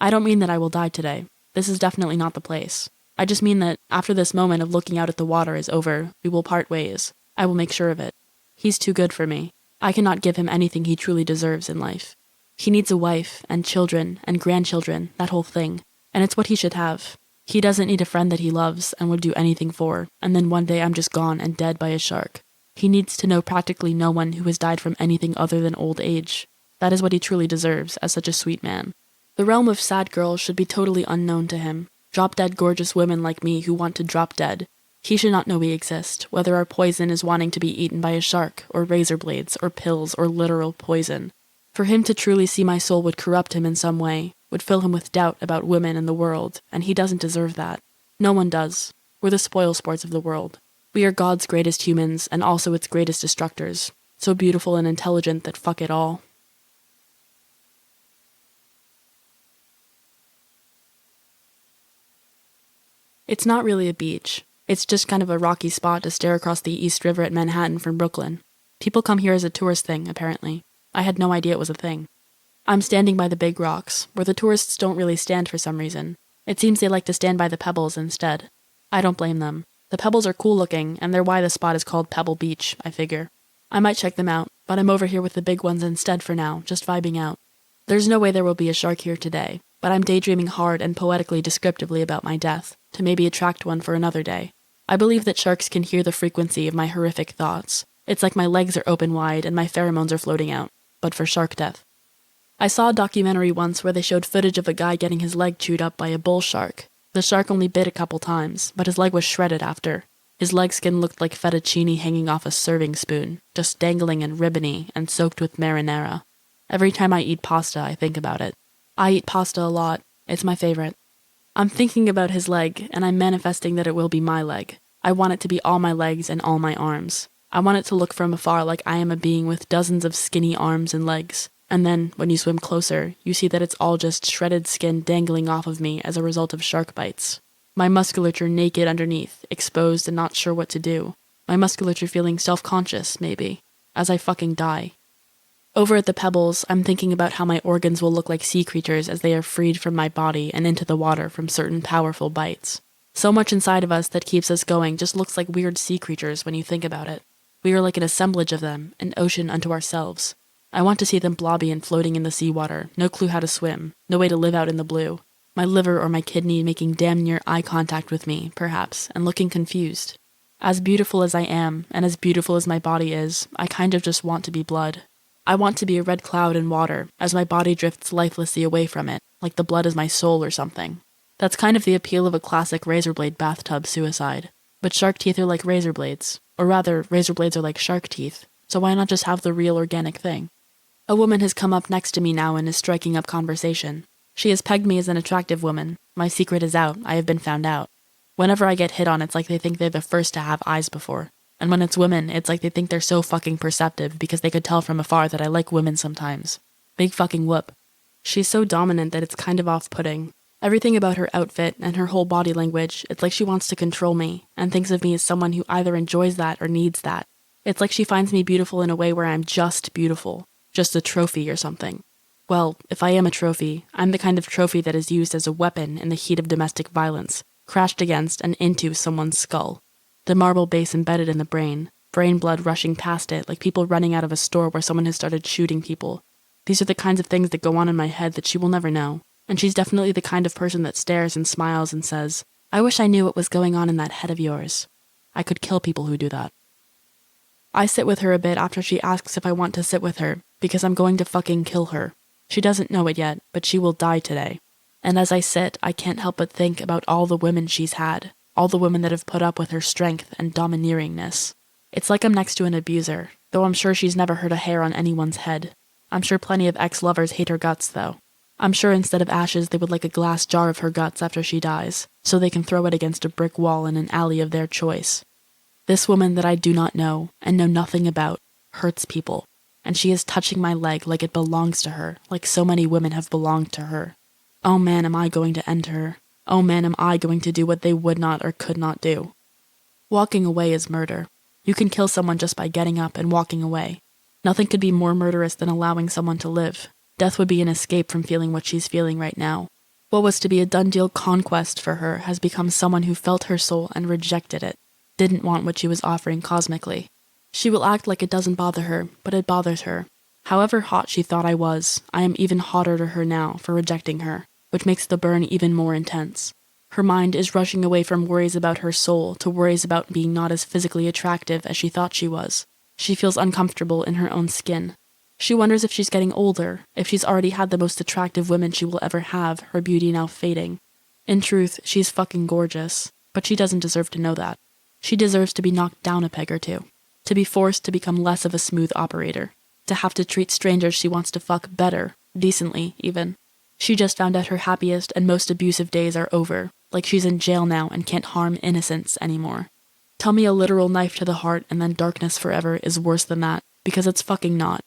I don't mean that I will die today. This is definitely not the place. I just mean that after this moment of looking out at the water is over, we will part ways. I will make sure of it. He's too good for me. I cannot give him anything he truly deserves in life. He needs a wife and children and grandchildren, that whole thing, and it's what he should have. He doesn't need a friend that he loves and would do anything for, and then one day I'm just gone and dead by a shark. He needs to know practically no one who has died from anything other than old age. That is what he truly deserves as such a sweet man. The realm of sad girls should be totally unknown to him. Drop-dead gorgeous women like me who want to drop dead. He should not know we exist, whether our poison is wanting to be eaten by a shark, or razor blades, or pills, or literal poison. For him to truly see my soul would corrupt him in some way, would fill him with doubt about women and the world, and he doesn't deserve that. No one does. We're the spoil sports of the world. We are God's greatest humans, and also its greatest destructors. So beautiful and intelligent that fuck it all. It's not really a beach. It's just kind of a rocky spot to stare across the East River at Manhattan from Brooklyn. People come here as a tourist thing, apparently. I had no idea it was a thing. I'm standing by the big rocks, where the tourists don't really stand for some reason. It seems they like to stand by the pebbles instead. I don't blame them. The pebbles are cool looking, and they're why the spot is called Pebble Beach, I figure. I might check them out, but I'm over here with the big ones instead for now, just vibing out. There's no way there will be a shark here today, but I'm daydreaming hard and poetically descriptively about my death, to maybe attract one for another day. I believe that sharks can hear the frequency of my horrific thoughts. It's like my legs are open wide and my pheromones are floating out, but for shark death. I saw a documentary once where they showed footage of a guy getting his leg chewed up by a bull shark. The shark only bit a couple times, but his leg was shredded after. His leg skin looked like fettuccine hanging off a serving spoon, just dangling and ribbony and soaked with marinara. Every time I eat pasta, I think about it. I eat pasta a lot. It's my favorite. I'm thinking about his leg, and I'm manifesting that it will be my leg. I want it to be all my legs and all my arms. I want it to look from afar like I am a being with dozens of skinny arms and legs. And then, when you swim closer, you see that it's all just shredded skin dangling off of me as a result of shark bites. My musculature naked underneath, exposed and not sure what to do. My musculature feeling self-conscious, maybe, as I fucking die. Over at the pebbles, I'm thinking about how my organs will look like sea creatures as they are freed from my body and into the water from certain powerful bites. So much inside of us that keeps us going just looks like weird sea creatures when you think about it. We are like an assemblage of them, an ocean unto ourselves. I want to see them blobby and floating in the seawater, no clue how to swim, no way to live out in the blue. My liver or my kidney making damn near eye contact with me, perhaps, and looking confused. As beautiful as I am, and as beautiful as my body is, I kind of just want to be blood. I want to be a red cloud in water, as my body drifts lifelessly away from it, like the blood is my soul or something. That's kind of the appeal of a classic razor blade bathtub suicide. But shark teeth are like razor blades. Or rather, razor blades are like shark teeth. So why not just have the real organic thing? A woman has come up next to me now and is striking up conversation. She has pegged me as an attractive woman. My secret is out. I have been found out. Whenever I get hit on, it's like they think they're the first to have eyes before. And when it's women, it's like they think they're so fucking perceptive because they could tell from afar that I like women sometimes. Big fucking whoop. She's so dominant that it's kind of off-putting. Everything about her outfit and her whole body language, it's like she wants to control me and thinks of me as someone who either enjoys that or needs that. It's like she finds me beautiful in a way where I'm just beautiful. Just a trophy or something. Well, if I am a trophy, I'm the kind of trophy that is used as a weapon in the heat of domestic violence, crashed against and into someone's skull. The marble base embedded in the brain blood rushing past it like people running out of a store where someone has started shooting people. These are the kinds of things that go on in my head that she will never know, and she's definitely the kind of person that stares and smiles and says, "I wish I knew what was going on in that head of yours." I could kill people who do that. I sit with her a bit after she asks if I want to sit with her, because I'm going to fucking kill her. She doesn't know it yet, but she will die today. And as I sit, I can't help but think about all the women she's had, all the women that have put up with her strength and domineeringness. It's like I'm next to an abuser, though I'm sure she's never hurt a hair on anyone's head. I'm sure plenty of ex-lovers hate her guts, though. I'm sure instead of ashes they would like a glass jar of her guts after she dies, so they can throw it against a brick wall in an alley of their choice. This woman that I do not know, and know nothing about, hurts people, and she is touching my leg like it belongs to her, like so many women have belonged to her. Oh man, am I going to end her. Oh man, am I going to do what they would not or could not do. Walking away is murder. You can kill someone just by getting up and walking away. Nothing could be more murderous than allowing someone to live. Death would be an escape from feeling what she's feeling right now. What was to be a done-deal conquest for her has become someone who felt her soul and rejected it, didn't want what she was offering cosmically. She will act like it doesn't bother her, but it bothers her. However hot she thought I was, I am even hotter to her now for rejecting her, which makes the burn even more intense. Her mind is rushing away from worries about her soul to worries about being not as physically attractive as she thought she was. She feels uncomfortable in her own skin. She wonders if she's getting older, if she's already had the most attractive women she will ever have, her beauty now fading. In truth, she's fucking gorgeous, but she doesn't deserve to know that. She deserves to be knocked down a peg or two, to be forced to become less of a smooth operator, to have to treat strangers she wants to fuck better, decently even. She just found out her happiest and most abusive days are over, like she's in jail now and can't harm innocents anymore. Tell me a literal knife to the heart and then darkness forever is worse than that, because it's fucking not.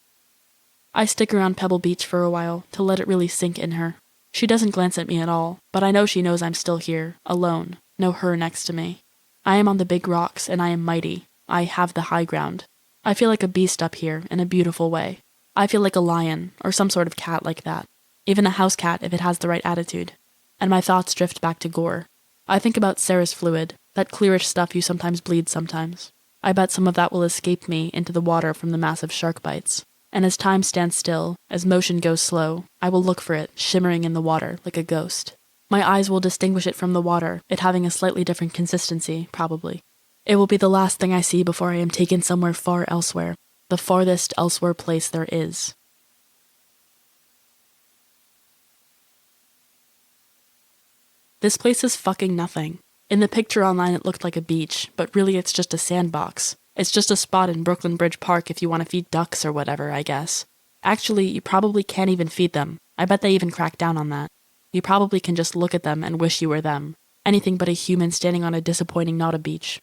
I stick around Pebble Beach for a while to let it really sink in her. She doesn't glance at me at all, but I know she knows I'm still here, alone, no her next to me. I am on the big rocks and I am mighty. I have the high ground. I feel like a beast up here in a beautiful way. I feel like a lion, or some sort of cat like that. Even a house cat if it has the right attitude. And my thoughts drift back to gore. I think about serous fluid, that clearish stuff you sometimes bleed sometimes. I bet some of that will escape me into the water from the massive shark bites. And as time stands still, as motion goes slow, I will look for it, shimmering in the water like a ghost. My eyes will distinguish it from the water, it having a slightly different consistency, probably. It will be the last thing I see before I am taken somewhere far elsewhere, the farthest elsewhere place there is. This place is fucking nothing. In the picture online it looked like a beach, but really it's just a sandbox. It's just a spot in Brooklyn Bridge Park if you want to feed ducks or whatever, I guess. Actually, you probably can't even feed them. I bet they even crack down on that. You probably can just look at them and wish you were them. Anything but a human standing on a disappointing Nauta beach.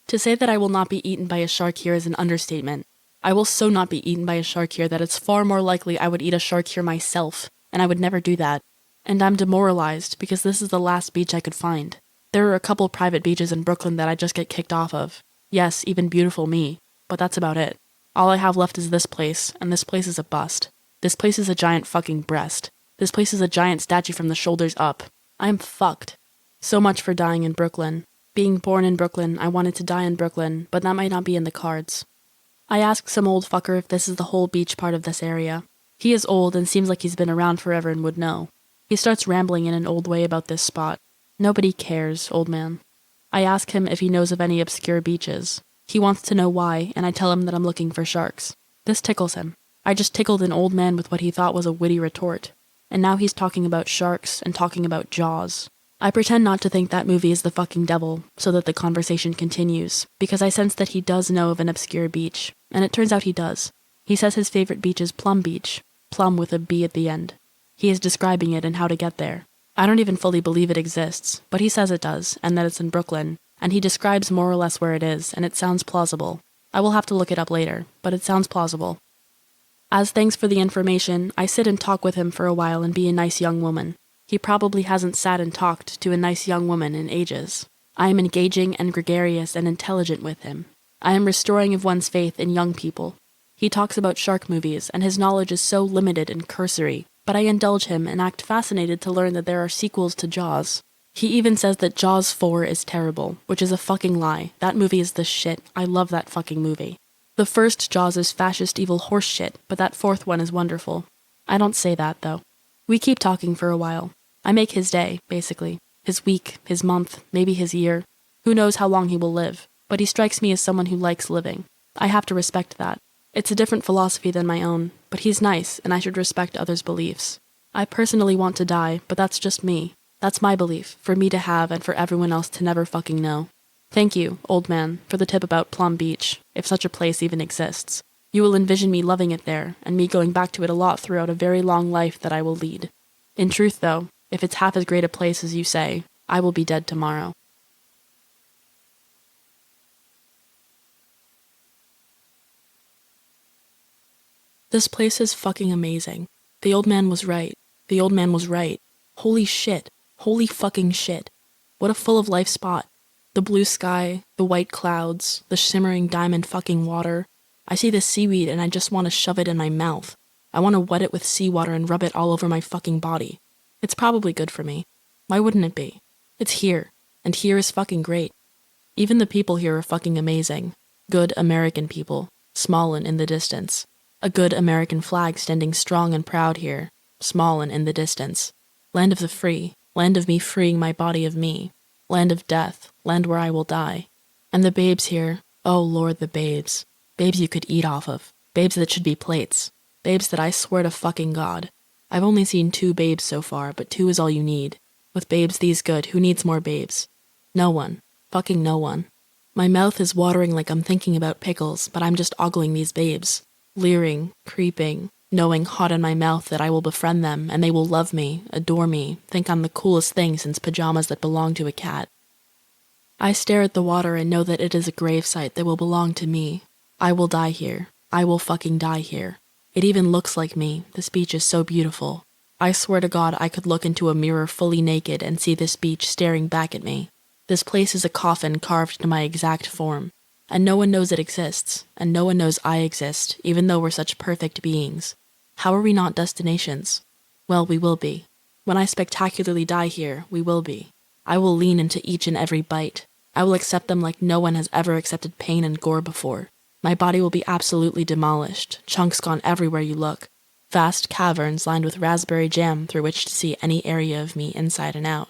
To say that I will not be eaten by a shark here is an understatement. I will so not be eaten by a shark here that it's far more likely I would eat a shark here myself, and I would never do that. And I'm demoralized because this is the last beach I could find. There are a couple private beaches in Brooklyn that I just get kicked off of. Yes, even beautiful me, but that's about it. All I have left is this place, and this place is a bust. This place is a giant fucking breast. This place is a giant statue from the shoulders up. I'm fucked. So much for dying in Brooklyn. Being born in Brooklyn, I wanted to die in Brooklyn, but that might not be in the cards. I asked some old fucker if this is the whole beach part of this area. He is old and seems like he's been around forever and would know. He starts rambling in an old way about this spot. Nobody cares, old man. I ask him if he knows of any obscure beaches. He wants to know why, and I tell him that I'm looking for sharks. This tickles him. I just tickled an old man with what he thought was a witty retort. And now he's talking about sharks and talking about Jaws. I pretend not to think that movie is the fucking devil, so that the conversation continues, because I sense that he does know of an obscure beach, and it turns out he does. He says his favorite beach is Plum Beach, plum with a B at the end. He is describing it and how to get there. I don't even fully believe it exists, but he says it does, and that it's in Brooklyn, and he describes more or less where it is, and it sounds plausible. I will have to look it up later, but it sounds plausible. As thanks for the information, I sit and talk with him for a while and be a nice young woman. He probably hasn't sat and talked to a nice young woman in ages. I am engaging and gregarious and intelligent with him. I am restoring of one's faith in young people. He talks about shark movies, and his knowledge is so limited and cursory, but I indulge him and act fascinated to learn that there are sequels to Jaws. He even says that Jaws 4 is terrible, which is a fucking lie. That movie is the shit. I love that fucking movie. The first Jaws is fascist evil horse shit, but that fourth one is wonderful. I don't say that, though. We keep talking for a while. I make his day, basically. His week, his month, maybe his year. Who knows how long he will live, but he strikes me as someone who likes living. I have to respect that. It's a different philosophy than my own, but he's nice, and I should respect others' beliefs. I personally want to die, but that's just me. That's my belief, for me to have and for everyone else to never fucking know. Thank you, old man, for the tip about Plum Beach, if such a place even exists. You will envision me loving it there, and me going back to it a lot throughout a very long life that I will lead. In truth, though, if it's half as great a place as you say, I will be dead tomorrow. This place is fucking amazing. The old man was right. The old man was right. Holy shit. Holy fucking shit. What a full of life spot. The blue sky, the white clouds, the shimmering diamond fucking water. I see the seaweed and I just want to shove it in my mouth. I want to wet it with seawater and rub it all over my fucking body. It's probably good for me. Why wouldn't it be? It's here, and here is fucking great. Even the people here are fucking amazing. Good American people, small and in the distance. A good American flag standing strong and proud here, small and in the distance. Land of the free, land of me freeing my body of me. Land of death, land where I will die. And the babes here, oh Lord, the babes. Babes you could eat off of. Babes that should be plates. Babes that I swear to fucking God. I've only seen 2 babes so far, but 2 is all you need. With babes these good, who needs more babes? No one. Fucking no one. My mouth is watering like I'm thinking about pickles, but I'm just ogling these babes. Leering, creeping, knowing hot in my mouth that I will befriend them and they will love me, adore me, think I'm the coolest thing since pajamas that belong to a cat. I stare at the water and know that it is a gravesite that will belong to me. I will die here. I will fucking die here. It even looks like me. This beach is so beautiful. I swear to God I could look into a mirror fully naked and see this beach staring back at me. This place is a coffin carved to my exact form. And no one knows it exists, and no one knows I exist, even though we're such perfect beings. How are we not destinations? Well, we will be. When I spectacularly die here, we will be. I will lean into each and every bite. I will accept them like no one has ever accepted pain and gore before. My body will be absolutely demolished, chunks gone everywhere you look. Vast caverns lined with raspberry jam through which to see any area of me inside and out.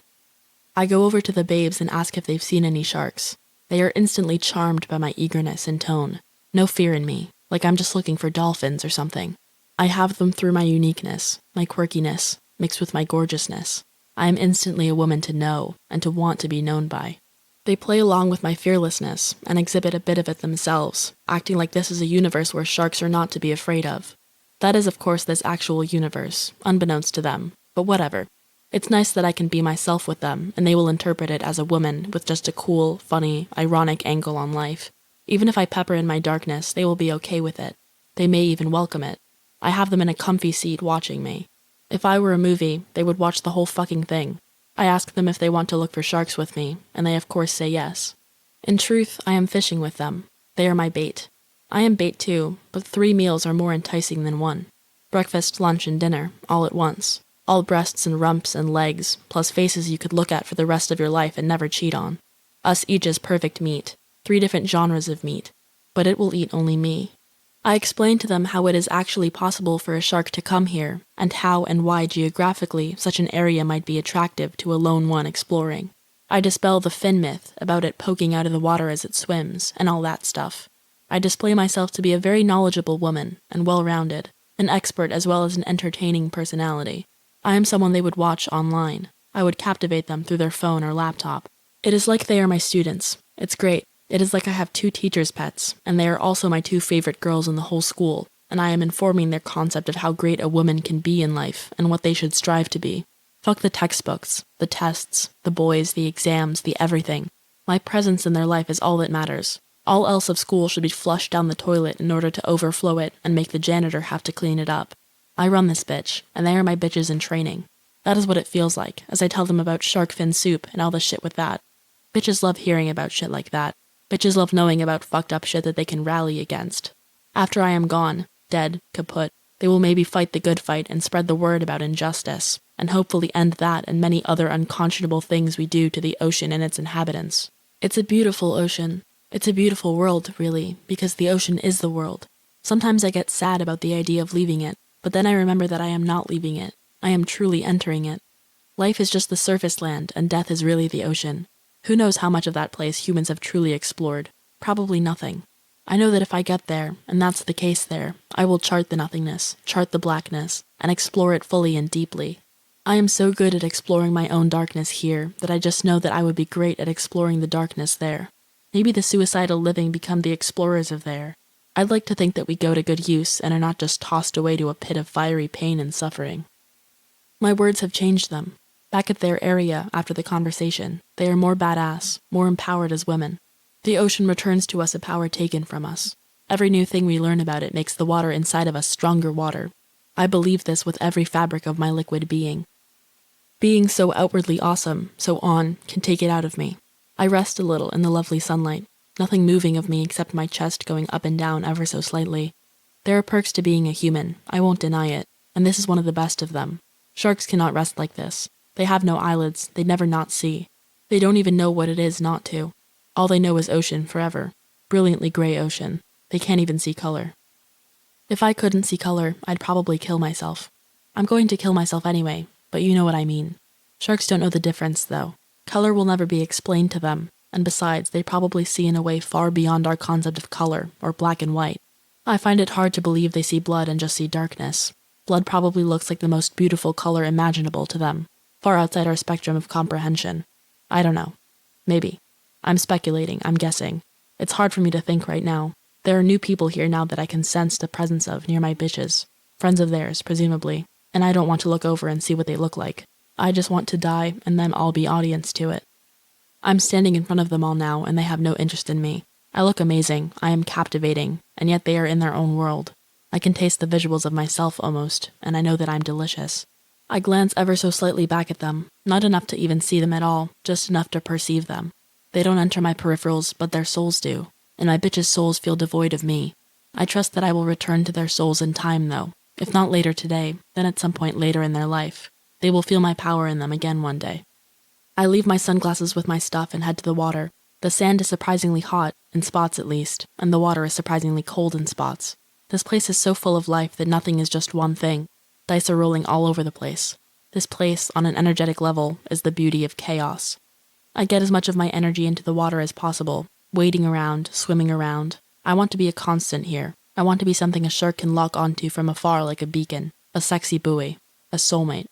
I go over to the babes and ask if they've seen any sharks. They are instantly charmed by my eagerness and tone. No fear in me, like I'm just looking for dolphins or something. I have them through my uniqueness, my quirkiness, mixed with my gorgeousness. I am instantly a woman to know, and to want to be known by. They play along with my fearlessness, and exhibit a bit of it themselves, acting like this is a universe where sharks are not to be afraid of. That is, of course, this actual universe, unbeknownst to them, but whatever. It's nice that I can be myself with them, and they will interpret it as a woman with just a cool, funny, ironic angle on life. Even if I pepper in my darkness, they will be okay with it. They may even welcome it. I have them in a comfy seat watching me. If I were a movie, they would watch the whole fucking thing. I ask them if they want to look for sharks with me, and they of course say yes. In truth, I am fishing with them. They are my bait. I am bait too, but 3 meals are more enticing than 1. Breakfast, lunch, and dinner, all at once. All breasts and rumps and legs, plus faces you could look at for the rest of your life and never cheat on. Us each is perfect meat, 3 different genres of meat, but it will eat only me. I explain to them how it is actually possible for a shark to come here, and how and why geographically such an area might be attractive to a lone one exploring. I dispel the fin myth about it poking out of the water as it swims, and all that stuff. I display myself to be a very knowledgeable woman, and well-rounded, an expert as well as an entertaining personality. I am someone they would watch online. I would captivate them through their phone or laptop. It is like they are my students. It's great. It is like I have 2 teachers' pets, and they are also my 2 favorite girls in the whole school, and I am informing their concept of how great a woman can be in life and what they should strive to be. Fuck the textbooks, the tests, the boys, the exams, the everything. My presence in their life is all that matters. All else of school should be flushed down the toilet in order to overflow it and make the janitor have to clean it up. I run this bitch, and they are my bitches in training. That is what it feels like, as I tell them about shark fin soup and all the shit with that. Bitches love hearing about shit like that. Bitches love knowing about fucked up shit that they can rally against. After I am gone, dead, kaput, they will maybe fight the good fight and spread the word about injustice, and hopefully end that and many other unconscionable things we do to the ocean and its inhabitants. It's a beautiful ocean. It's a beautiful world, really, because the ocean is the world. Sometimes I get sad about the idea of leaving it, but then I remember that I am not leaving it. I am truly entering it. Life is just the surface land, and death is really the ocean. Who knows how much of that place humans have truly explored, Probably nothing. I know that if I get there, and that's the case there, I will chart the nothingness, chart the blackness, and explore it fully and deeply. I am so good at exploring my own darkness here that I just know that I would be great at exploring the darkness there. Maybe the suicidal living become the explorers of there. I'd like to think that we go to good use and are not just tossed away to a pit of fiery pain and suffering. My words have changed them. Back at their area after the conversation, they are more badass, more empowered as women. The ocean returns to us a power taken from us. Every new thing we learn about it makes the water inside of us stronger water. I believe this with every fabric of my liquid being. Being so outwardly awesome, so on, can take it out of me. I rest a little in the lovely sunlight, nothing moving of me except my chest going up and down ever so slightly. There are perks to being a human, I won't deny it, and this is one of the best of them. Sharks cannot rest like this. They have no eyelids, they never not see. They don't even know what it is not to. All they know is ocean forever. Brilliantly gray ocean. They can't even see color. If I couldn't see color, I'd probably kill myself. I'm going to kill myself anyway, but you know what I mean. Sharks don't know the difference, though. Color will never be explained to them, and besides, they probably see in a way far beyond our concept of color, or black and white. I find it hard to believe they see blood and just see darkness. Blood probably looks like the most beautiful color imaginable to them, far outside our spectrum of comprehension. I don't know. Maybe. I'm speculating, I'm guessing. It's hard for me to think right now. There are new people here now that I can sense the presence of near my bitches. Friends of theirs, presumably. And I don't want to look over and see what they look like. I just want to die and them all be audience to it. I'm standing in front of them all now and they have no interest in me. I look amazing, I am captivating, and yet they are in their own world. I can taste the visuals of myself almost, and I know that I'm delicious. I glance ever so slightly back at them, not enough to even see them at all, just enough to perceive them. They don't enter my peripherals, but their souls do, and my bitches' souls feel devoid of me. I trust that I will return to their souls in time, though. If not later today, then at some point later in their life. They will feel my power in them again one day. I leave my sunglasses with my stuff and head to the water. The sand is surprisingly hot, in spots at least, and the water is surprisingly cold in spots. This place is so full of life that nothing is just one thing. Dice are rolling all over the place. This place, on an energetic level, is the beauty of chaos. I get as much of my energy into the water as possible, wading around, swimming around. I want to be a constant here. I want to be something a shark can lock onto from afar like a beacon, a sexy buoy, a soulmate.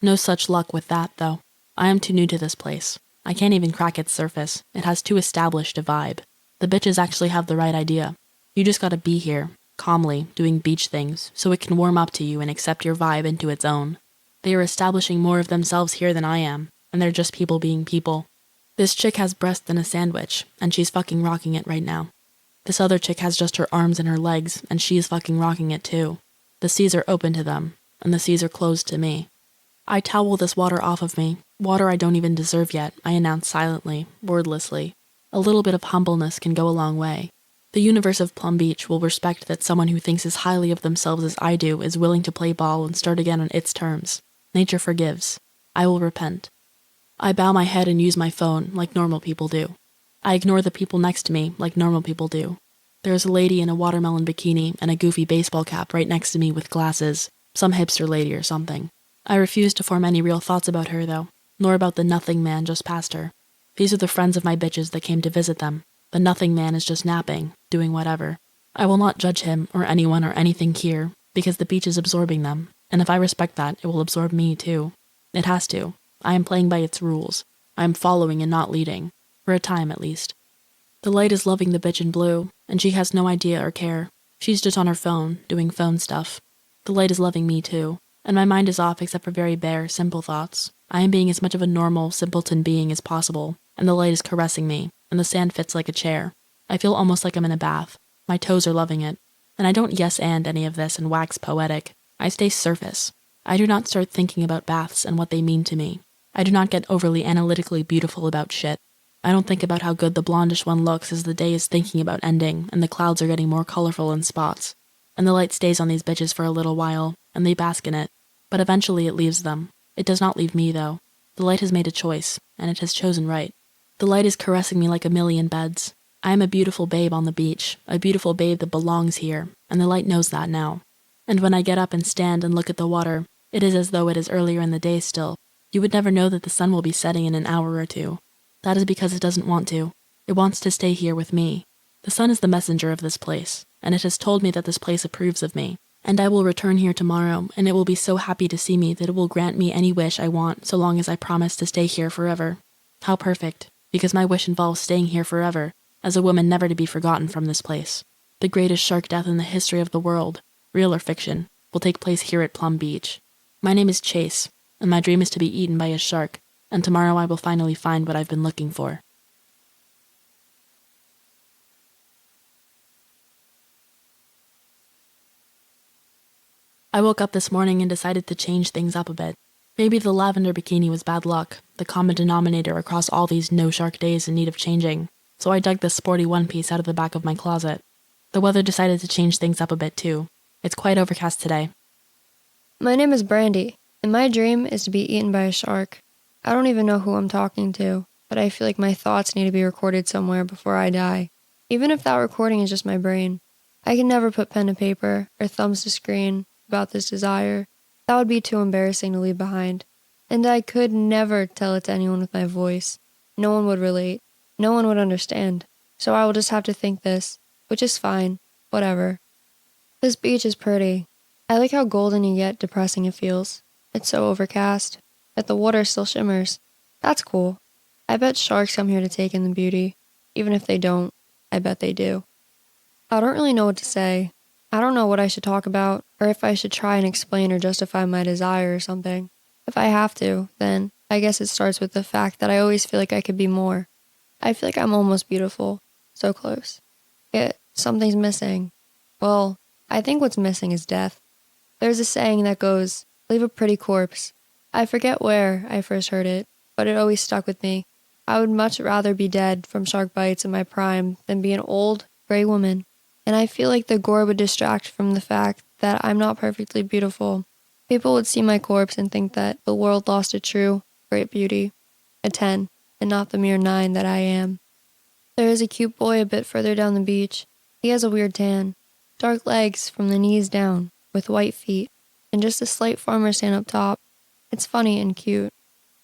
No such luck with that, though. I am too new to this place. I can't even crack its surface. It has too established a vibe. The bitches actually have the right idea. You just gotta be here, calmly, doing beach things, so it can warm up to you and accept your vibe into its own. They are establishing more of themselves here than I am, and they're just people being people. This chick has breasts and a sandwich, and she's fucking rocking it right now. This other chick has just her arms and her legs, and she's fucking rocking it too. The seas are open to them, and the seas are closed to me. I towel this water off of me, water I don't even deserve yet, I announce silently, wordlessly. A little bit of humbleness can go a long way. The universe of Plum Beach will respect that someone who thinks as highly of themselves as I do is willing to play ball and start again on its terms. Nature forgives. I will repent. I bow my head and use my phone like normal people do. I ignore the people next to me like normal people do. There is a lady in a watermelon bikini and a goofy baseball cap right next to me with glasses, some hipster lady or something. I refuse to form any real thoughts about her, though, nor about the nothing man just past her. These are the friends of my bitches that came to visit them. The nothing man is just napping, doing whatever. I will not judge him or anyone or anything here, because the beach is absorbing them, and if I respect that, it will absorb me too. It has to. I am playing by its rules. I am following and not leading. For a time, at least. The light is loving the bitch in blue, and she has no idea or care. She's just on her phone, doing phone stuff. The light is loving me too, and my mind is off except for very bare, simple thoughts. I am being as much of a normal, simpleton being as possible, and the light is caressing me, and the sand fits like a chair. I feel almost like I'm in a bath. My toes are loving it. And I don't yes-and any of this and wax poetic. I stay surface. I do not start thinking about baths and what they mean to me. I do not get overly analytically beautiful about shit. I don't think about how good the blondish one looks as the day is thinking about ending and the clouds are getting more colorful in spots. And the light stays on these bitches for a little while, and they bask in it. But eventually it leaves them. It does not leave me, though. The light has made a choice, and it has chosen right. The light is caressing me like a million beds. I am a beautiful babe on the beach, a beautiful babe that belongs here, and the light knows that now. And when I get up and stand and look at the water, it is as though it is earlier in the day still. You would never know that the sun will be setting in an hour or two. That is because it doesn't want to. It wants to stay here with me. The sun is the messenger of this place, and it has told me that this place approves of me. And I will return here tomorrow, and it will be so happy to see me that it will grant me any wish I want so long as I promise to stay here forever. How perfect, because my wish involves staying here forever, as a woman never to be forgotten from this place. The greatest shark death in the history of the world, real or fiction, will take place here at Plum Beach. My name is Chase, and my dream is to be eaten by a shark, and tomorrow I will finally find what I've been looking for. I woke up this morning and decided to change things up a bit. Maybe the lavender bikini was bad luck, the common denominator across all these no-shark days in need of changing, so I dug this sporty one-piece out of the back of my closet. The weather decided to change things up a bit too. It's quite overcast today. My name is Brandy, and my dream is to be eaten by a shark. I don't even know who I'm talking to, but I feel like my thoughts need to be recorded somewhere before I die, even if that recording is just my brain. I can never put pen to paper or thumbs to screen about this desire. That would be too embarrassing to leave behind. And I could never tell it to anyone with my voice. No one would relate. No one would understand. So I will just have to think this, which is fine. Whatever. This beach is pretty. I like how golden and yet depressing it feels. It's so overcast, yet the water still shimmers. That's cool. I bet sharks come here to take in the beauty. Even if they don't, I bet they do. I don't really know what to say. I don't know what I should talk about, or if I should try and explain or justify my desire or something. If I have to, then I guess it starts with the fact that I always feel like I could be more. I feel like I'm almost beautiful. So close. Yet, something's missing. Well, I think what's missing is death. There's a saying that goes, leave a pretty corpse. I forget where I first heard it, but it always stuck with me. I would much rather be dead from shark bites in my prime than be an old, gray woman. And I feel like the gore would distract from the fact that I'm not perfectly beautiful. People would see my corpse and think that the world lost a true, great beauty. A 10, and not the mere 9 that I am. There is a cute boy a bit further down the beach. He has a weird tan. Dark legs from the knees down, with white feet, and just a slight farmer's tan up top. It's funny and cute.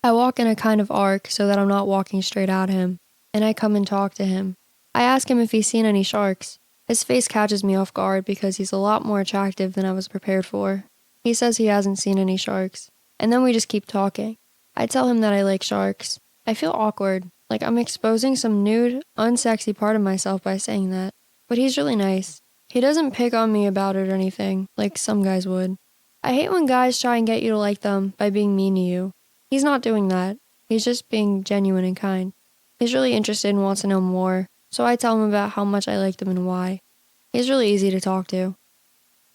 I walk in a kind of arc so that I'm not walking straight at him, and I come and talk to him. I ask him if he's seen any sharks. His face catches me off guard because he's a lot more attractive than I was prepared for. He says he hasn't seen any sharks, and then we just keep talking. I tell him that I like sharks. I feel awkward, like I'm exposing some nude, unsexy part of myself by saying that. But he's really nice. He doesn't pick on me about it or anything, like some guys would. I hate when guys try and get you to like them by being mean to you. He's not doing that. He's just being genuine and kind. He's really interested and wants to know more, so I tell him about how much I liked him and why. He's really easy to talk to.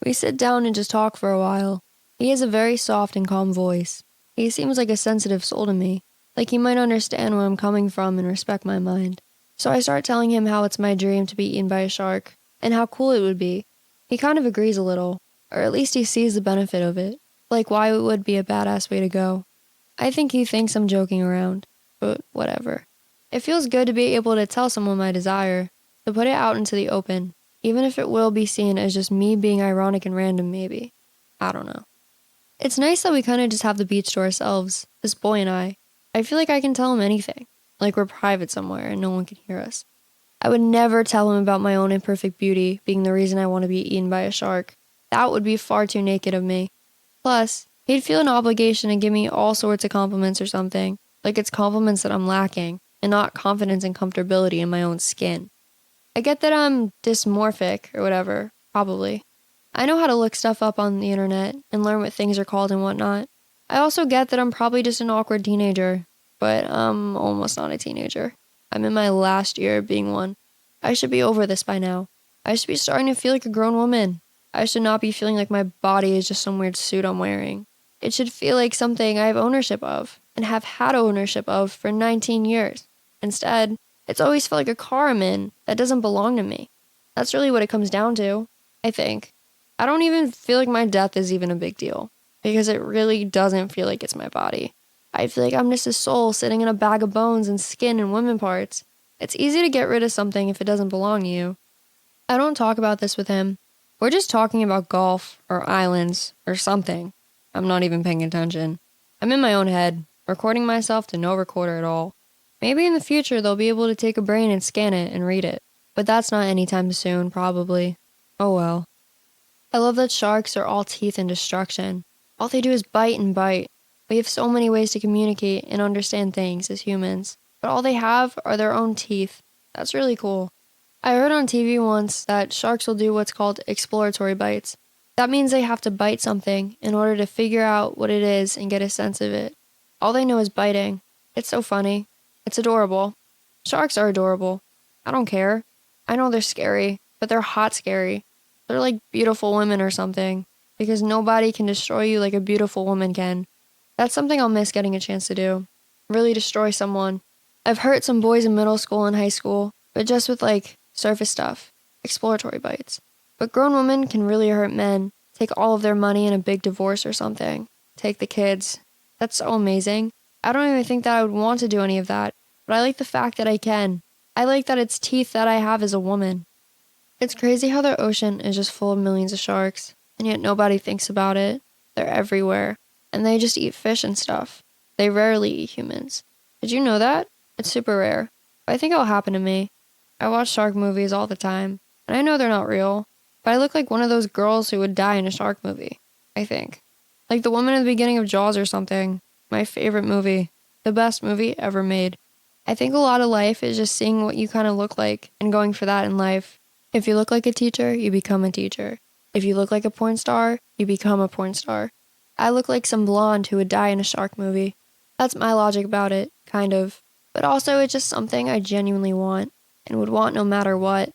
We sit down and just talk for a while. He has a very soft and calm voice. He seems like a sensitive soul to me, like he might understand where I'm coming from and respect my mind. So I start telling him how it's my dream to be eaten by a shark, and how cool it would be. He kind of agrees a little, or at least he sees the benefit of it, like why it would be a badass way to go. I think he thinks I'm joking around, but whatever. It feels good to be able to tell someone my desire, to put it out into the open, even if it will be seen as just me being ironic and random maybe. I don't know. It's nice that we kind of just have the beach to ourselves, this boy and I. I feel like I can tell him anything, like we're private somewhere and no one can hear us. I would never tell him about my own imperfect beauty being the reason I want to be eaten by a shark. That would be far too naked of me. Plus, he'd feel an obligation to give me all sorts of compliments or something, like it's compliments that I'm lacking, and not confidence and comfortability in my own skin. I get that I'm dysmorphic or whatever, probably. I know how to look stuff up on the internet and learn what things are called and whatnot. I also get that I'm probably just an awkward teenager, but I'm almost not a teenager. I'm in my last year of being one. I should be over this by now. I should be starting to feel like a grown woman. I should not be feeling like my body is just some weird suit I'm wearing. It should feel like something I have ownership of, and have had ownership of for 19 years. Instead, it's always felt like a car I'm in that doesn't belong to me. That's really what it comes down to, I think. I don't even feel like my death is even a big deal, because it really doesn't feel like it's my body. I feel like I'm just a soul sitting in a bag of bones and skin and women parts. It's easy to get rid of something if it doesn't belong to you. I don't talk about this with him. We're just talking about golf, or islands, or something. I'm not even paying attention. I'm in my own head, recording myself to no recorder at all. Maybe in the future they'll be able to take a brain and scan it and read it. but that's not anytime soon, probably. Oh well. I love that sharks are all teeth and destruction. All they do is bite and bite. We have so many ways to communicate and understand things as humans, but all they have are their own teeth. That's really cool. I heard on TV once that sharks will do what's called exploratory bites. That means they have to bite something in order to figure out what it is and get a sense of it. All they know is biting. It's so funny. It's adorable. Sharks are adorable. I don't care. I know they're scary, but they're hot scary. They're like beautiful women or something, because nobody can destroy you like a beautiful woman can. That's something I'll miss getting a chance to do. Really destroy someone. I've hurt some boys in middle school and high school, but just with like surface stuff, exploratory bites. But grown women can really hurt men, take all of their money in a big divorce or something, take the kids. That's so amazing. I don't even think that I would want to do any of that, but I like the fact that I can. I like that it's teeth that I have as a woman. It's crazy how the ocean is just full of millions of sharks, and yet nobody thinks about it. They're everywhere, and they just eat fish and stuff. They rarely eat humans. Did you know that? It's super rare. But I think it'll happen to me. I watch shark movies all the time, and I know they're not real, but I look like one of those girls who would die in a shark movie, I think. Like the woman in the beginning of Jaws or something. My favorite movie. The best movie ever made. I think a lot of life is just seeing what you kind of look like and going for that in life. If you look like a teacher, you become a teacher. If you look like a porn star, you become a porn star. I look like some blonde who would die in a shark movie. That's my logic about it, kind of. But also it's just something I genuinely want, and would want no matter what.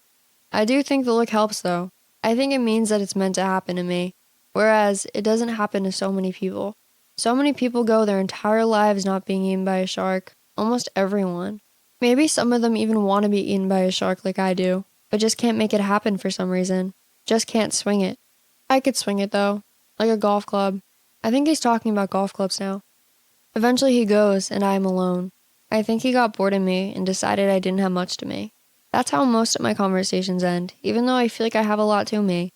I do think the look helps though. I think it means that it's meant to happen to me, whereas it doesn't happen to so many people. So many people go their entire lives not being eaten by a shark. Almost everyone. Maybe some of them even want to be eaten by a shark like I do, but just can't make it happen for some reason. Just can't swing it. I could swing it though, like a golf club. I think he's talking about golf clubs now. Eventually he goes, and I am alone. I think he got bored of me and decided I didn't have much to me. That's how most of my conversations end, even though I feel like I have a lot to me.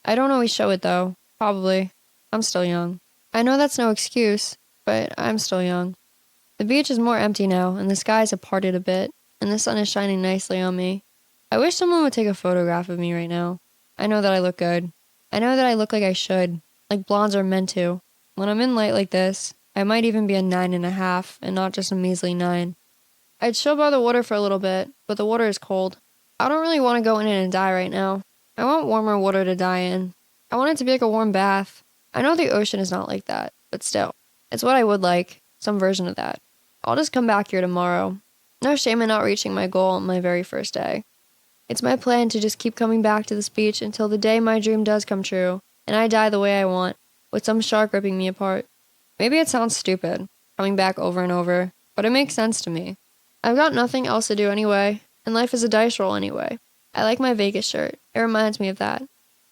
I don't always show it though. Probably. I'm still young. I know that's no excuse, but I'm still young. The beach is more empty now, and the skies have parted a bit, and the sun is shining nicely on me. I wish someone would take a photograph of me right now. I know that I look good. I know that I look like I should, like blondes are meant to. When I'm in light like this, I might even be a 9.5, and not just a measly 9. I'd chill by the water for a little bit, but the water is cold. I don't really want to go in it and die right now. I want warmer water to die in. I want it to be like a warm bath. I know the ocean is not like that, but still. It's what I would like, some version of that. I'll just come back here tomorrow. No shame in not reaching my goal on my very first day. It's my plan to just keep coming back to this beach until the day my dream does come true, and I die the way I want, with some shark ripping me apart. Maybe it sounds stupid, coming back over and over, but it makes sense to me. I've got nothing else to do anyway, and life is a dice roll anyway. I like my Vegas shirt. It reminds me of that.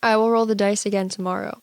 I will roll the dice again tomorrow.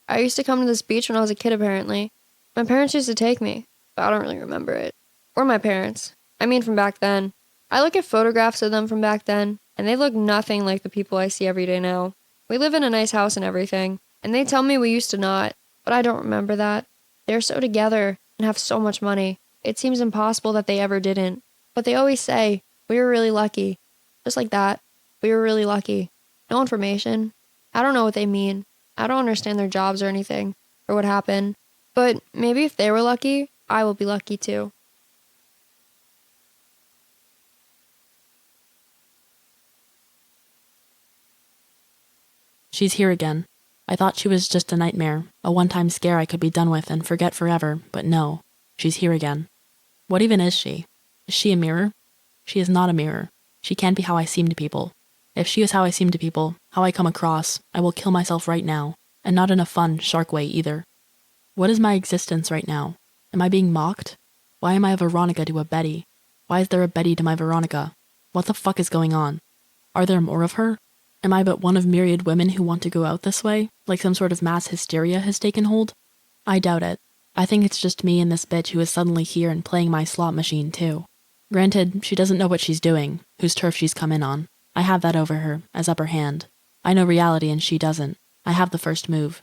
I used to come to this beach when I was a kid apparently. My parents used to take me, but I don't really remember it. Or my parents. I mean from back then. I look at photographs of them from back then, and they look nothing like the people I see every day now. We live in a nice house and everything, and they tell me we used to not, but I don't remember that. They're so together and have so much money. It seems impossible that they ever didn't. But they always say, we were really lucky. Just like that. We were really lucky. No information. I don't know what they mean. I don't understand their jobs or anything, or what happened. But maybe if they were lucky, I will be lucky too. She's here again. I thought she was just a nightmare, a one-time scare I could be done with and forget forever, but no. She's here again. What even is she? Is she a mirror? She is not a mirror. She can't be how I seem to people. If she is how I seem to people, how I come across, I will kill myself right now, and not in a fun, shark way either. What is my existence right now? Am I being mocked? Why am I a Veronica to a Betty? Why is there a Betty to my Veronica? What the fuck is going on? Are there more of her? Am I but one of myriad women who want to go out this way, like some sort of mass hysteria has taken hold? I doubt it. I think it's just me and this bitch who is suddenly here and playing my slot machine too. Granted, she doesn't know what she's doing, whose turf she's come in on. I have that over her, as upper hand. I know reality and she doesn't. I have the first move.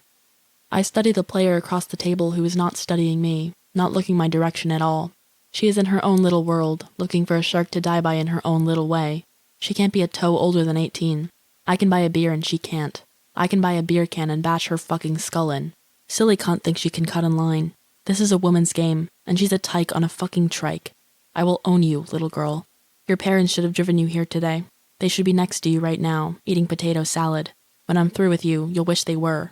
I study the player across the table who is not studying me, not looking my direction at all. She is in her own little world, looking for a shark to die by in her own little way. She can't be a toe older than 18. I can buy a beer and she can't. I can buy a beer can and bash her fucking skull in. Silly cunt thinks she can cut in line. This is a woman's game, and she's a tyke on a fucking trike. I will own you, little girl. Your parents should have driven you here today. They should be next to you right now, eating potato salad. When I'm through with you, you'll wish they were.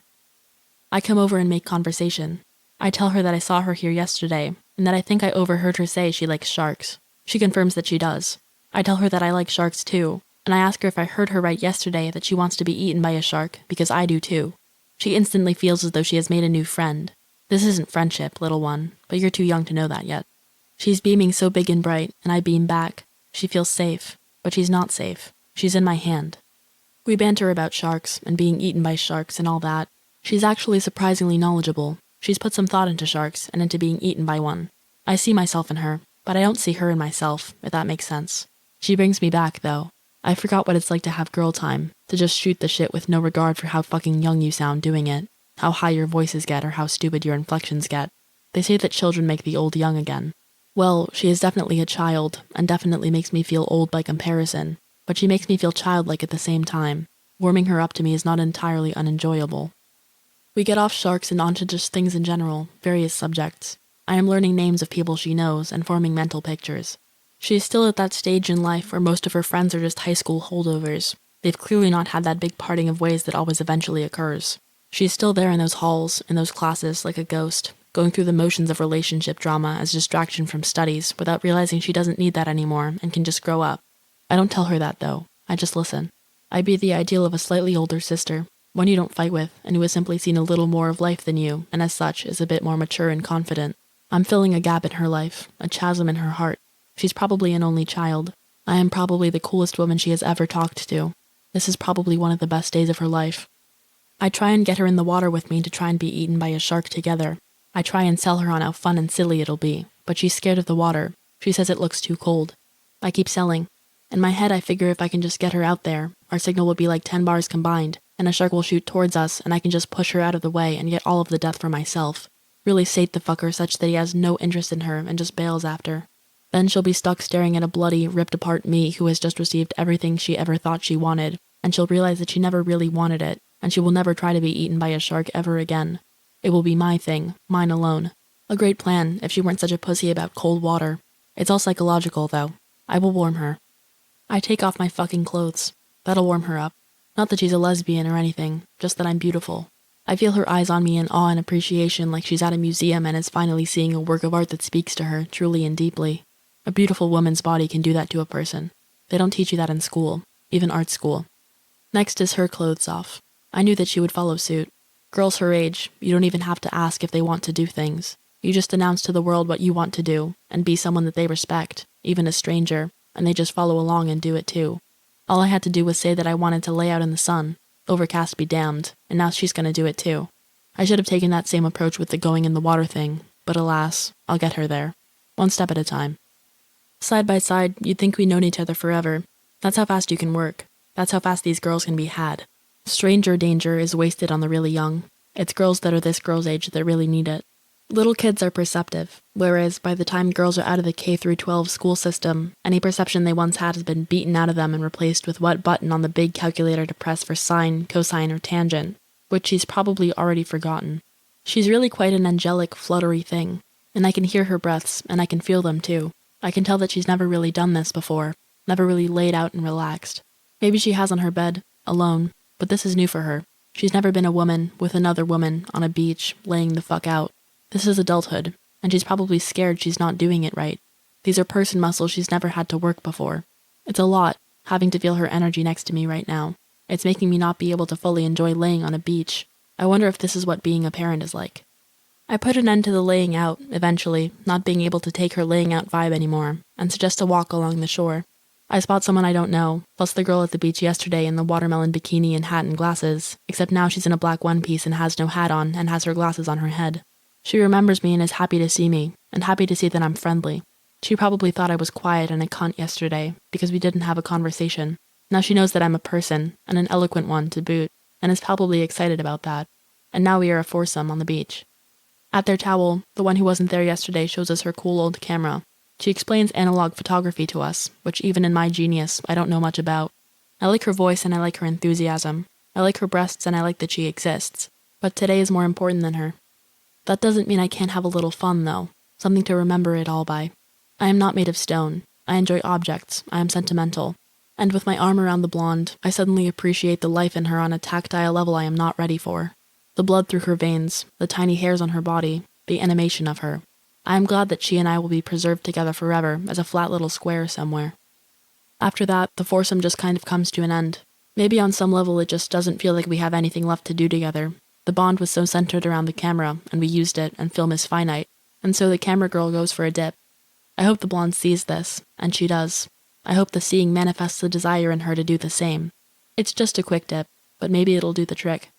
I come over and make conversation. I tell her that I saw her here yesterday, and that I think I overheard her say she likes sharks. She confirms that she does. I tell her that I like sharks too, and I ask her if I heard her right yesterday that she wants to be eaten by a shark, because I do too. She instantly feels as though she has made a new friend. This isn't friendship, little one, but you're too young to know that yet. She's beaming so big and bright, and I beam back. She feels safe, but she's not safe. She's in my hand. We banter about sharks, and being eaten by sharks and all that. She's actually surprisingly knowledgeable. She's put some thought into sharks, and into being eaten by one. I see myself in her, but I don't see her in myself, if that makes sense. She brings me back, though. I forgot what it's like to have girl time, to just shoot the shit with no regard for how fucking young you sound doing it, how high your voices get or how stupid your inflections get. They say that children make the old young again. Well, she is definitely a child, and definitely makes me feel old by comparison, but she makes me feel childlike at the same time. Warming her up to me is not entirely unenjoyable. We get off sharks and onto just things in general, various subjects. I am learning names of people she knows and forming mental pictures. She is still at that stage in life where most of her friends are just high school holdovers. They've clearly not had that big parting of ways that always eventually occurs. She's still there in those halls, in those classes, like a ghost, going through the motions of relationship drama as distraction from studies without realizing she doesn't need that anymore and can just grow up. I don't tell her that, though. I just listen. I be the ideal of a slightly older sister, one you don't fight with, and who has simply seen a little more of life than you, and as such is a bit more mature and confident. I'm filling a gap in her life, a chasm in her heart. She's probably an only child. I am probably the coolest woman she has ever talked to. This is probably one of the best days of her life. I try and get her in the water with me to try and be eaten by a shark together. I try and sell her on how fun and silly it'll be, but she's scared of the water. She says it looks too cold. I keep selling. In my head I figure if I can just get her out there, our signal will be like 10 bars combined, and a shark will shoot towards us and I can just push her out of the way and get all of the death for myself. Really sate the fucker such that he has no interest in her and just bails after. Then she'll be stuck staring at a bloody, ripped-apart me who has just received everything she ever thought she wanted, and she'll realize that she never really wanted it, and she will never try to be eaten by a shark ever again. It will be my thing, mine alone. A great plan, if she weren't such a pussy about cold water. It's all psychological, though. I will warm her. I take off my fucking clothes. That'll warm her up. Not that she's a lesbian or anything, just that I'm beautiful. I feel her eyes on me in awe and appreciation like she's at a museum and is finally seeing a work of art that speaks to her, truly and deeply. A beautiful woman's body can do that to a person. They don't teach you that in school, even art school. Next is her clothes off. I knew that she would follow suit. Girls her age, you don't even have to ask if they want to do things. You just announce to the world what you want to do, and be someone that they respect, even a stranger, and they just follow along and do it too. All I had to do was say that I wanted to lay out in the sun. Overcast be damned, and now she's gonna do it too. I should have taken that same approach with the going in the water thing, but alas, I'll get her there. One step at a time. Side by side, you'd think we'd known each other forever. That's how fast you can work. That's how fast these girls can be had. Stranger danger is wasted on the really young. It's girls that are this girl's age that really need it. Little kids are perceptive, whereas by the time girls are out of the K-12 school system, any perception they once had has been beaten out of them and replaced with what button on the big calculator to press for sine, cosine, or tangent, which she's probably already forgotten. She's really quite an angelic, fluttery thing, and I can hear her breaths, and I can feel them too. I can tell that she's never really done this before, never really laid out and relaxed. Maybe she has on her bed, alone, but this is new for her. She's never been a woman, with another woman, on a beach, laying the fuck out. This is adulthood, and she's probably scared she's not doing it right. These are person muscles she's never had to work before. It's a lot, having to feel her energy next to me right now. It's making me not be able to fully enjoy laying on a beach. I wonder if this is what being a parent is like. I put an end to the laying out, eventually, not being able to take her laying out vibe anymore, and suggest a walk along the shore. I spot someone I don't know, plus the girl at the beach yesterday in the watermelon bikini and hat and glasses, except now she's in a black one-piece and has no hat on and has her glasses on her head. She remembers me and is happy to see me, and happy to see that I'm friendly. She probably thought I was quiet and a cunt yesterday, because we didn't have a conversation. Now she knows that I'm a person, and an eloquent one to boot, and is palpably excited about that. And now we are a foursome on the beach. At their towel, the one who wasn't there yesterday shows us her cool old camera. She explains analog photography to us, which even in my genius, I don't know much about. I like her voice and I like her enthusiasm. I like her breasts and I like that she exists. But today is more important than her. That doesn't mean I can't have a little fun, though. Something to remember it all by. I am not made of stone. I enjoy objects. I am sentimental. And with my arm around the blonde, I suddenly appreciate the life in her on a tactile level I am not ready for. The blood through her veins, the tiny hairs on her body, the animation of her. I am glad that she and I will be preserved together forever as a flat little square somewhere. After that, the foursome just kind of comes to an end. Maybe on some level it just doesn't feel like we have anything left to do together. The bond was so centered around the camera, and we used it, and film is finite, and so the camera girl goes for a dip. I hope the blonde sees this, and she does. I hope the seeing manifests the desire in her to do the same. It's just a quick dip, but maybe it'll do the trick.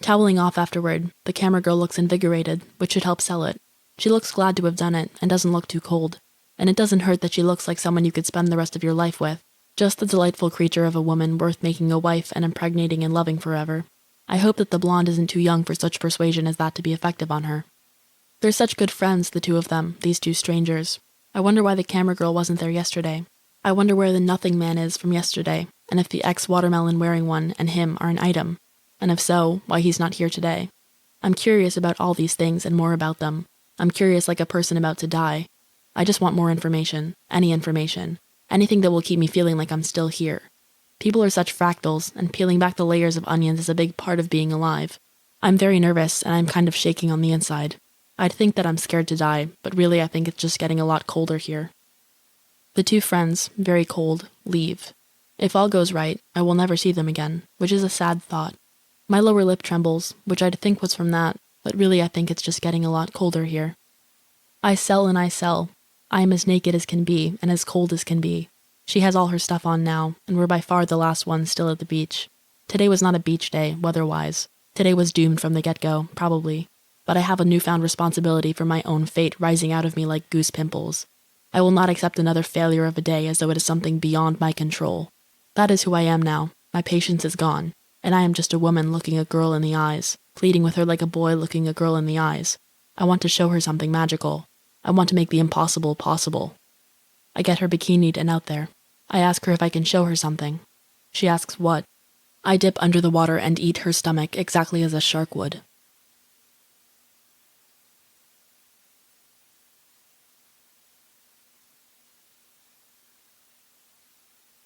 Toweling off afterward, the camera girl looks invigorated, which should help sell it. She looks glad to have done it, and doesn't look too cold. And it doesn't hurt that she looks like someone you could spend the rest of your life with. Just the delightful creature of a woman worth making a wife and impregnating and loving forever. I hope that the blonde isn't too young for such persuasion as that to be effective on her. They're such good friends, the two of them, these two strangers. I wonder why the camera girl wasn't there yesterday. I wonder where the nothing man is from yesterday, and if the ex-watermelon wearing one and him are an item. And if so, why he's not here today. I'm curious about all these things and more about them. I'm curious like a person about to die. I just want more information. Any information. Anything that will keep me feeling like I'm still here. People are such fractals, and peeling back the layers of onions is a big part of being alive. I'm very nervous, and I'm kind of shaking on the inside. I'd think that I'm scared to die, but really I think it's just getting a lot colder here. The two friends, very cold, leave. If all goes right, I will never see them again, which is a sad thought. My lower lip trembles, which I'd think was from that, but really I think it's just getting a lot colder here. I sell and I sell. I am as naked as can be, and as cold as can be. She has all her stuff on now, and we're by far the last ones still at the beach. Today was not a beach day, weather-wise. Today was doomed from the get-go, probably. But I have a newfound responsibility for my own fate rising out of me like goose pimples. I will not accept another failure of a day as though it is something beyond my control. That is who I am now. My patience is gone, and I am just a woman looking a girl in the eyes, pleading with her like a boy looking a girl in the eyes. I want to show her something magical. I want to make the impossible possible. I get her bikinied and out there. I ask her if I can show her something. She asks what. I dip under the water and eat her stomach exactly as a shark would.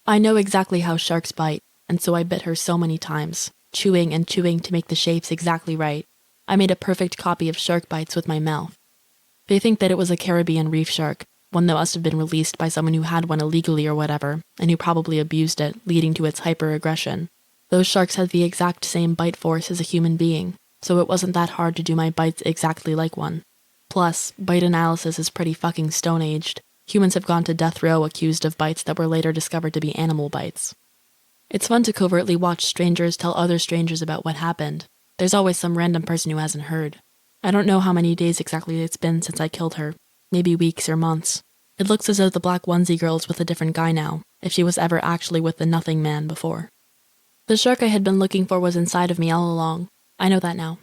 I know exactly how sharks bite, and so I bit her so many times, chewing and chewing to make the shapes exactly right. I made a perfect copy of shark bites with my mouth. They think that it was a Caribbean reef shark, one that must have been released by someone who had one illegally or whatever, and who probably abused it, leading to its hyper-aggression. Those sharks had the exact same bite force as a human being, so it wasn't that hard to do my bites exactly like one. Plus, bite analysis is pretty fucking stone-aged. Humans have gone to death row accused of bites that were later discovered to be animal bites. It's fun to covertly watch strangers tell other strangers about what happened. There's always some random person who hasn't heard. I don't know how many days exactly it's been since I killed her. Maybe weeks or months. It looks as though the black onesie girl is with a different guy now, if she was ever actually with the nothing man before. The shark I had been looking for was inside of me all along. I know that now.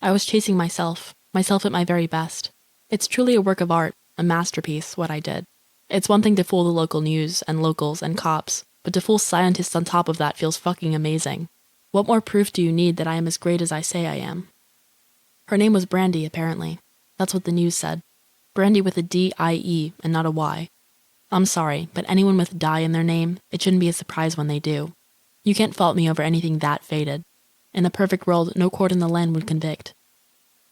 I was chasing myself at my very best. It's truly a work of art, a masterpiece, what I did. It's one thing to fool the local news and locals and cops, but to fool scientists on top of that feels fucking amazing. What more proof do you need that I am as great as I say I am? Her name was Brandy, apparently. That's what the news said. Brandy with a D-I-E and not a Y. I'm sorry, but anyone with die in their name, it shouldn't be a surprise when they do. You can't fault me over anything that faded. In a perfect world, no court in the land would convict.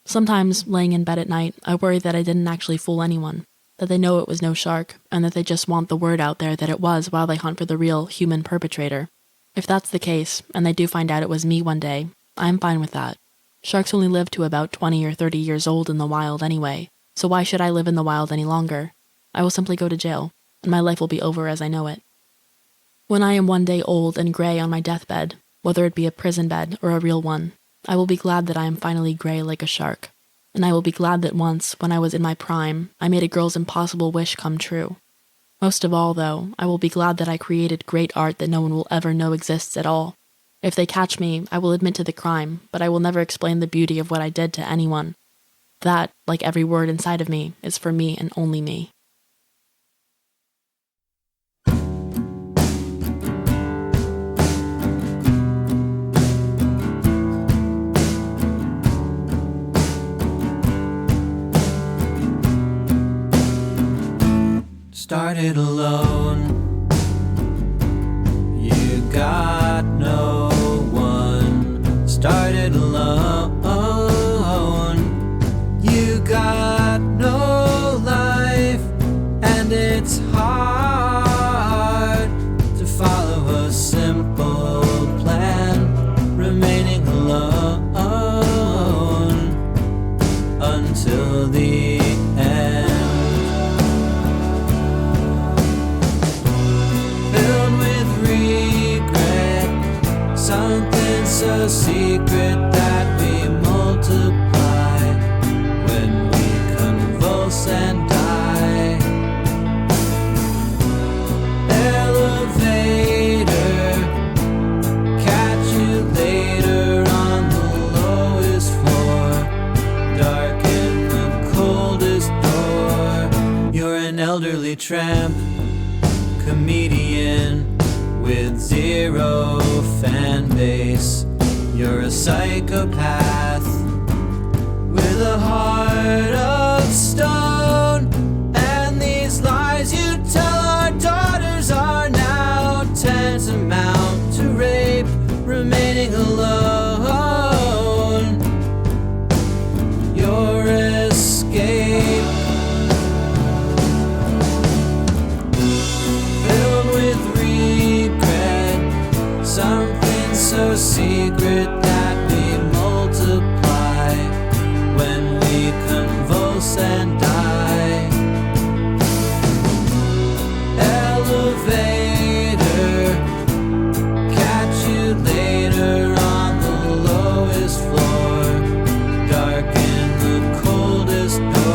Sometimes, laying in bed at night, I worry that I didn't actually fool anyone, that they know it was no shark, and that they just want the word out there that it was while they hunt for the real, human perpetrator. If that's the case, and they do find out it was me one day, I'm fine with that. Sharks only live to about 20 or 30 years old in the wild anyway, so why should I live in the wild any longer? I will simply go to jail, and my life will be over as I know it. When I am one day old and gray on my deathbed, whether it be a prison bed or a real one, I will be glad that I am finally gray like a shark, and I will be glad that once, when I was in my prime, I made a girl's impossible wish come true. Most of all, though, I will be glad that I created great art that no one will ever know exists at all. If they catch me, I will admit to the crime, but I will never explain the beauty of what I did to anyone. That, like every word inside of me, is for me and only me. started alone. You got no one. Started alone. You got no life, and it's hard to follow a simple plan, remaining alone until the end. Filled with regret, something so secret that we multiply when we convulse and die. Elevator, catch you later on the lowest floor. Darken the coldest door. You're an elderly tramp, comedian with zero fan base. You're a psychopath with a heart of stone. And these lies you tell our daughters are now tantamount to rape, remaining alone. Your escape, filled with regret, something so secret that we multiply when we convulse and die. Elevator, catch you later on the lowest floor. Darken the coldest door.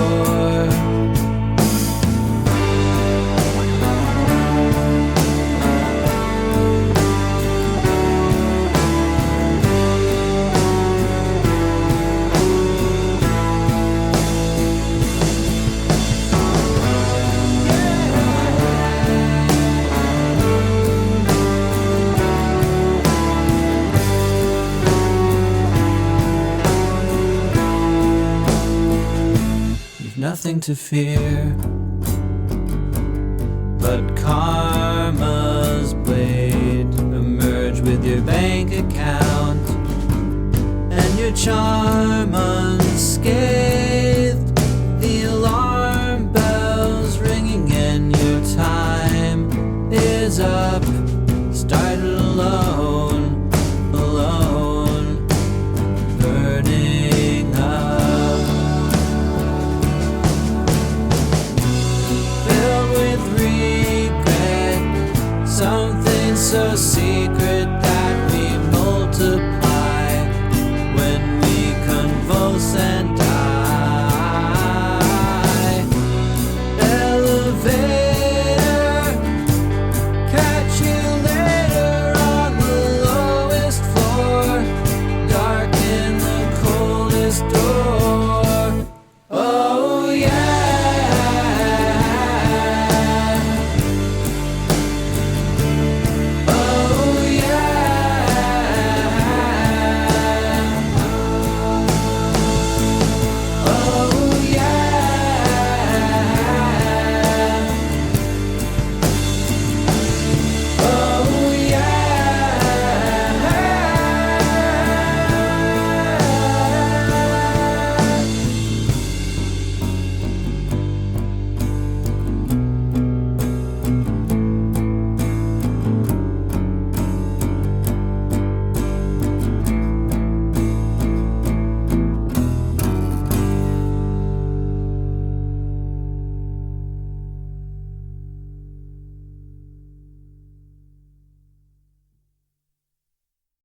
Nothing to fear but karma's blade. Emerge with your bank account and your charm unscathed. The alarm bells ringing and your time is up. Started alone, alone, burning up. Something so secret